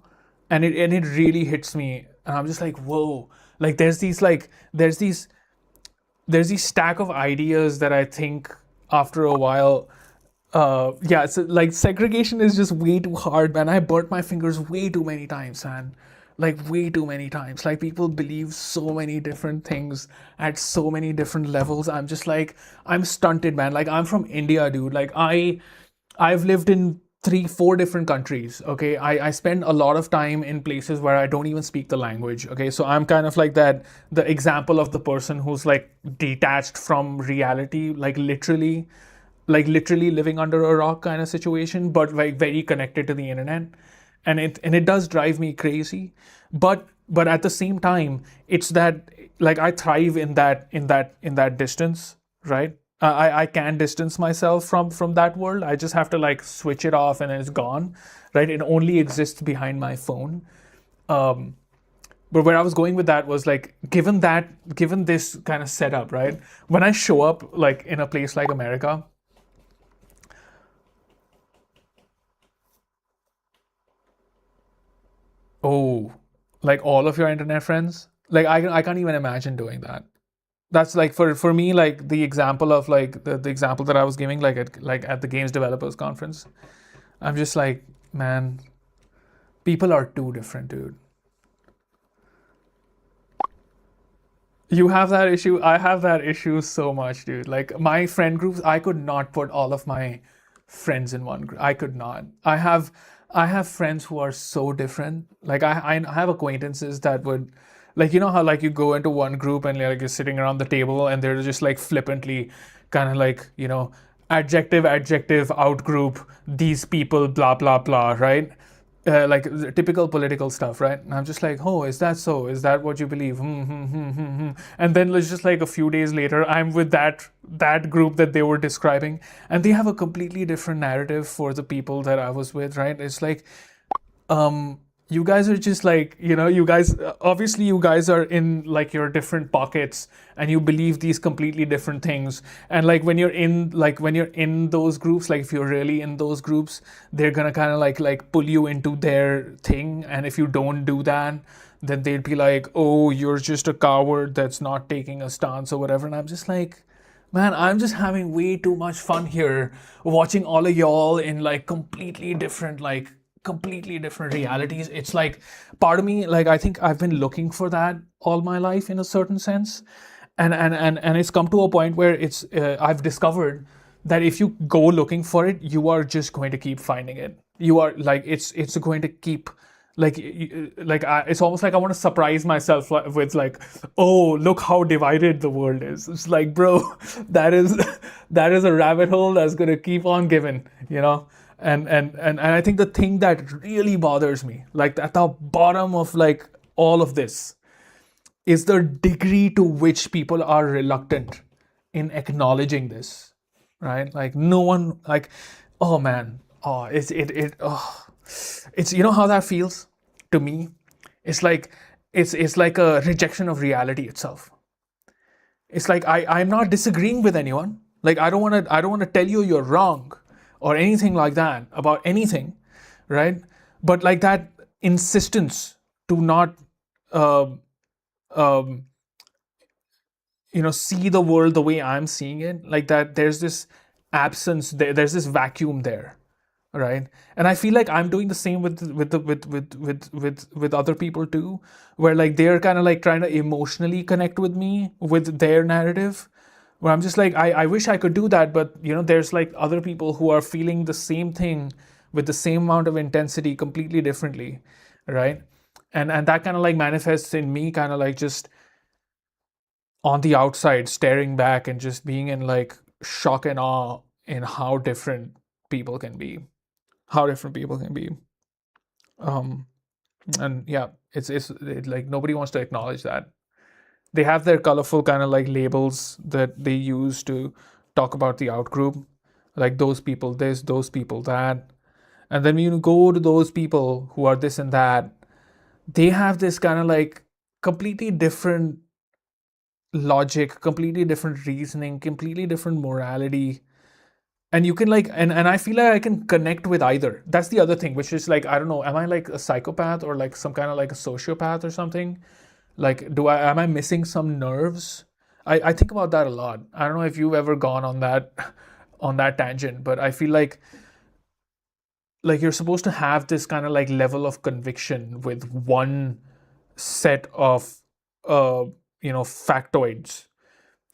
Speaker 1: and it really hits me, and I'm just like, whoa! Like, there's these stack of ideas that I think after a while, yeah, so like segregation is just way too hard, man. I burnt my fingers way too many times, man. Like, way too many times. Like, people believe so many different things at so many different levels. I'm just like, I'm stunted, man. Like, I'm from India, dude. Like, I've lived in three, four different countries. Okay. I spend a lot of time in places where I don't even speak the language. Okay. So I'm kind of like that, the example of the person who's like detached from reality, like literally living under a rock kind of situation, but like very connected to the internet. And it does drive me crazy. But at the same time, it's that, like, I thrive in that distance, right? I can distance myself from that world. I just have to like switch it off, and it's gone, right? It only exists behind my phone. Um, but where I was going with that was like, given this kind of setup, right? When I show up like in a place like America, oh, like all of your internet friends, like I can't even imagine doing that. That's like, for me, like the example of like the example that I was giving, like at the games developers conference. I'm just like, man, people are too different, dude. You have that issue. I have that issue so much, dude. Like, my friend groups, I could not put all of my friends in one group. I could not. I have friends who are so different. Like, I have acquaintances that would, like, how like you go into one group, and like you're sitting around the table, and they're just like flippantly kind of like, adjective outgroup these people, blah blah blah, right? Like typical political stuff, right? And I'm just like, oh, is that so? Is that what you believe? And then it's just like a few days later, I'm with that group that they were describing, and they have a completely different narrative for the people that I was with, right? It's like, you guys are just like, you guys, obviously you guys are in like your different pockets, and you believe these completely different things. And like when you're in those groups, like if you're really in those groups, they're gonna kind of like pull you into their thing. And if you don't do that, then they'd be like, oh, you're just a coward that's not taking a stance or whatever. And I'm just like, man, I'm just having way too much fun here, watching all of y'all in like completely different realities. It's like, part of me, like, I think I've been looking for that all my life in a certain sense. And it's come to a point where I've discovered that if you go looking for it, you are just going to keep finding it. You are like, it's going to keep, like, it's almost like I want to surprise myself with like, oh, look how divided the world is. It's like, bro, that is that is a rabbit hole that's going to keep on giving, And I think the thing that really bothers me, like at the bottom of like all of this, is the degree to which people are reluctant in acknowledging this, right? Like no one, like, oh man, oh it's, you know how that feels to me. It's like it's like a rejection of reality itself. It's like I'm not disagreeing with anyone. Like I don't want to tell you you're wrong or anything like that about anything, right? But like that insistence to not um, um, see the world the way I'm seeing it, like that there's this absence there, there's this vacuum there, right? And I feel like I'm doing the same with other people too, where like they're kind of like trying to emotionally connect with me with their narrative, where I'm just like I wish I could do that, but there's like other people who are feeling the same thing with the same amount of intensity completely differently, right? And that kind of like manifests in me kind of like just on the outside staring back and just being in like shock and awe in how different people can be, how different people can be. um and yeah, like nobody wants to acknowledge that. They have their colorful kind of like labels that they use to talk about the out group, like those people this, those people that. And then when you go to those people who are this and that, they have this kind of like completely different logic, completely different reasoning, completely different morality. And you can like, and I feel like I can connect with either. That's the other thing, which is like, I don't know, am I like a psychopath or like some kind of like a sociopath or something? Like, am I missing some nerves? I think about that a lot. I don't know if you've ever gone on that on that tangent, but I feel like you're supposed to have this kind of like level of conviction with one set of uh factoids.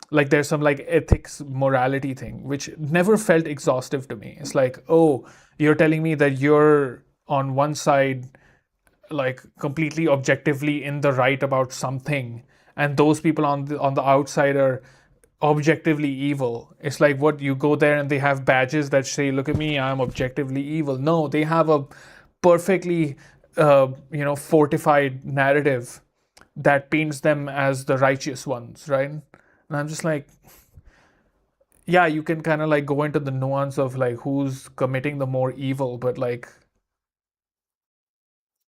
Speaker 1: Like there's some like ethics morality thing which never felt exhaustive to me. It's like, oh, you're telling me that you're on one side, like completely objectively in the right about something, and those people on the outside are objectively evil. It's like, what, you go there and they have badges that say, look at me, I'm objectively evil. No, they have a perfectly fortified narrative that paints them as the righteous ones, right? And I'm just like, yeah, you can kind of like go into the nuance of like who's committing the more evil, but like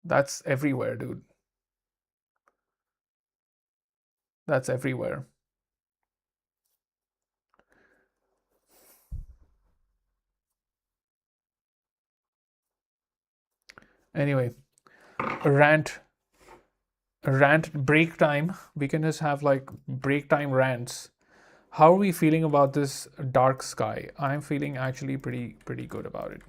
Speaker 1: that's everywhere, dude. That's everywhere. Anyway, rant rant break time. We can just have like break time rants. How are we feeling about this dark sky? I'm feeling actually pretty good about it.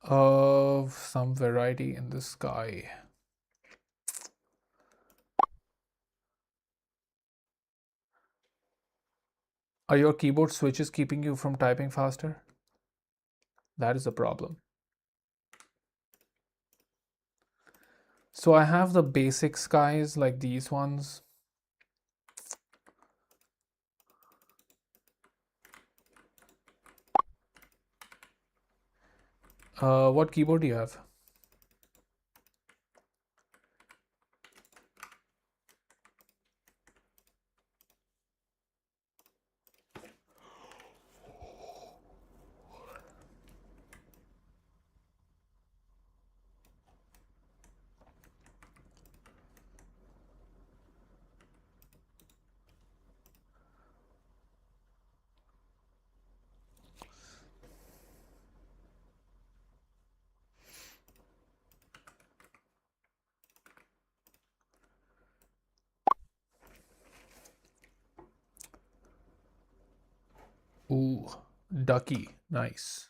Speaker 1: Of some variety in the sky. Are your keyboard switches keeping you from typing faster? That is a problem. So I have the basic skies like these ones. What keyboard do you have? Ooh, ducky, nice.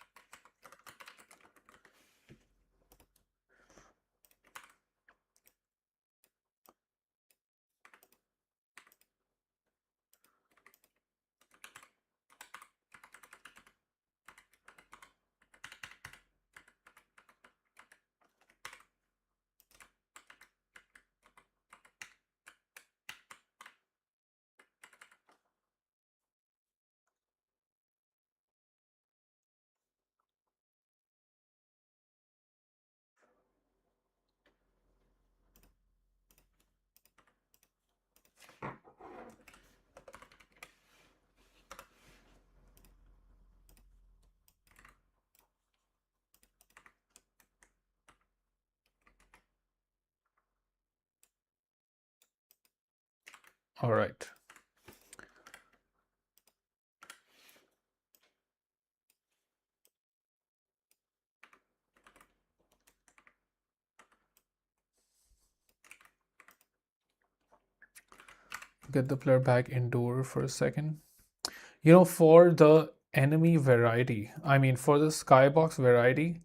Speaker 1: All right. Get the player back indoor for a second. You know, for the enemy variety, I mean, for the skybox variety,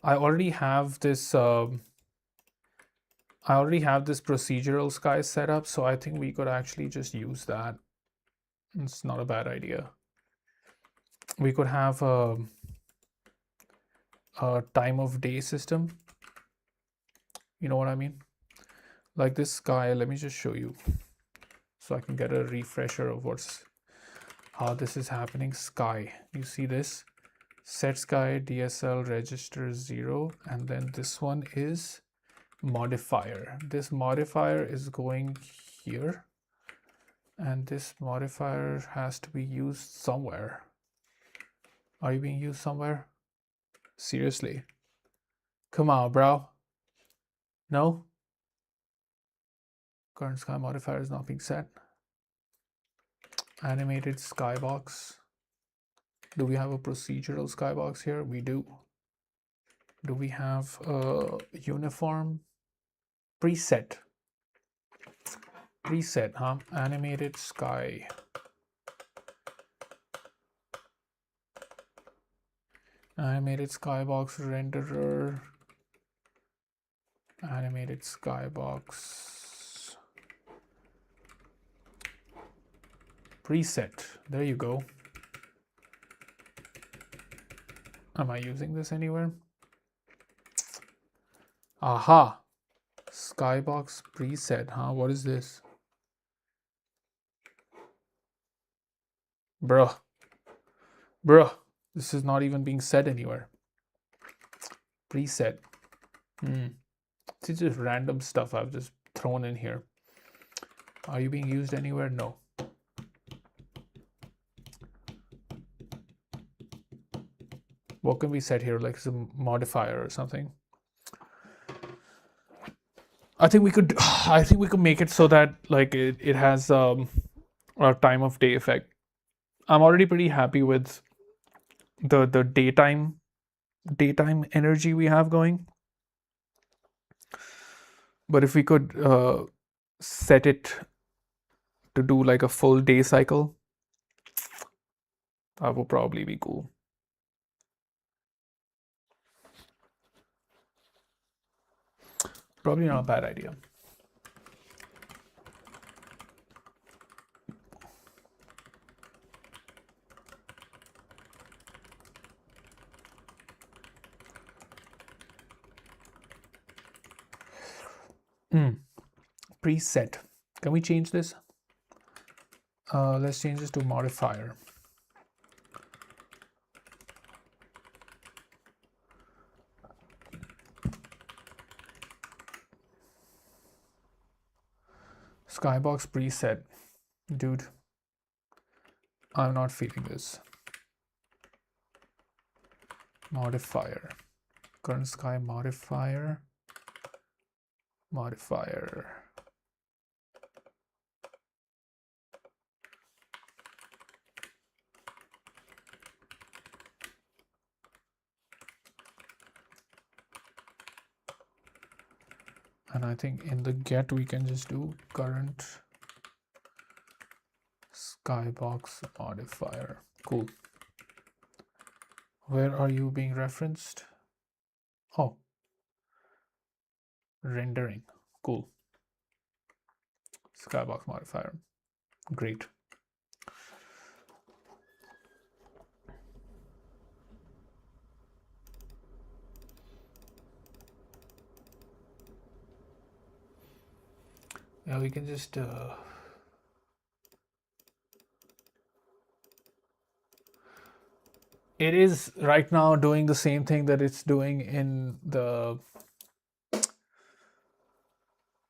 Speaker 1: I already have this. I already have this procedural sky set up, so I think we could actually just use that. It's not a bad idea. We could have a time of day system. You know what I mean? Like this sky. Let me just show you, so I can get a refresher of how this is happening. Sky. You see this? Set sky DSL register 0, and then this one is modifier. This modifier is going here, and this modifier has to be used somewhere. Are you being used somewhere? Seriously? Come on, bro. No? Current sky modifier is not being set. Animated skybox. Do we have a procedural skybox here? We do. Do we have a uniform? Preset. Preset, huh? Animated sky. Animated skybox renderer. Animated skybox. Preset. There you go. Am I using this anywhere? Aha. Skybox preset, huh? What is this? Bruh. This is not even being said anywhere. Preset. It's just random stuff I've just thrown in here. Are you being used anywhere? No. What can we set here? Like some modifier or something? I think we could make it so that like it has a time of day effect. I'm already pretty happy with the daytime energy we have going. But if we could set it to do like a full day cycle, that would probably be cool. Probably not a bad idea. Preset. Can we change this? Let's change this to modifier. Skybox preset. Dude, I'm not feeling this. Modifier. Current sky modifier. Modifier. And I think in the get we can just do current skybox modifier. Cool. Where are you being referenced? Oh, rendering. Cool. Skybox modifier. Great. Yeah, we can just it is right now doing the same thing that it's doing in the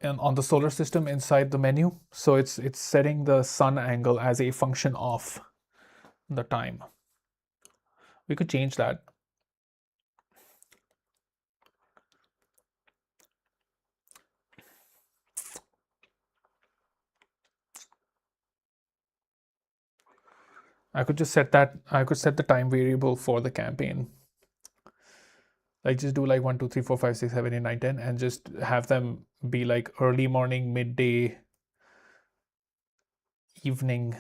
Speaker 1: on the solar system inside the menu. So it's setting the sun angle as a function of the time. We could change that. I could just set that. I could set the time variable for the campaign. Like just do like 1, 2, 3, 4, 5, 6, 7, 8, 9, 10, and just have them be like early morning, midday, evening.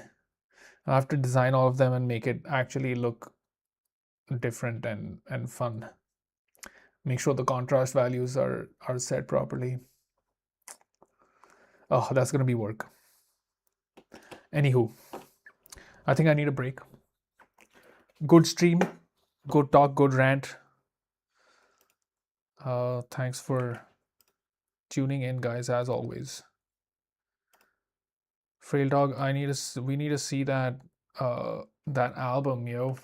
Speaker 1: I have to design all of them and make it actually look different and fun. Make sure the contrast values are set properly. Oh, that's gonna be work. Anywho, I think I need a break. Good stream, good talk, good rant. Thanks for tuning in, guys, as always. Frail Dog, we need to see that that album, yo.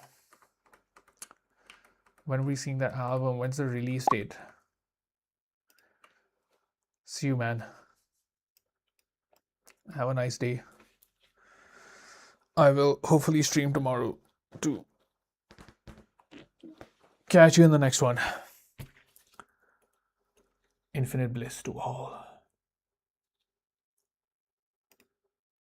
Speaker 1: When are we seeing that album? When's the release date? See you, man. Have a nice day. I will hopefully stream tomorrow too. Catch you in the next one. Infinite bliss to all.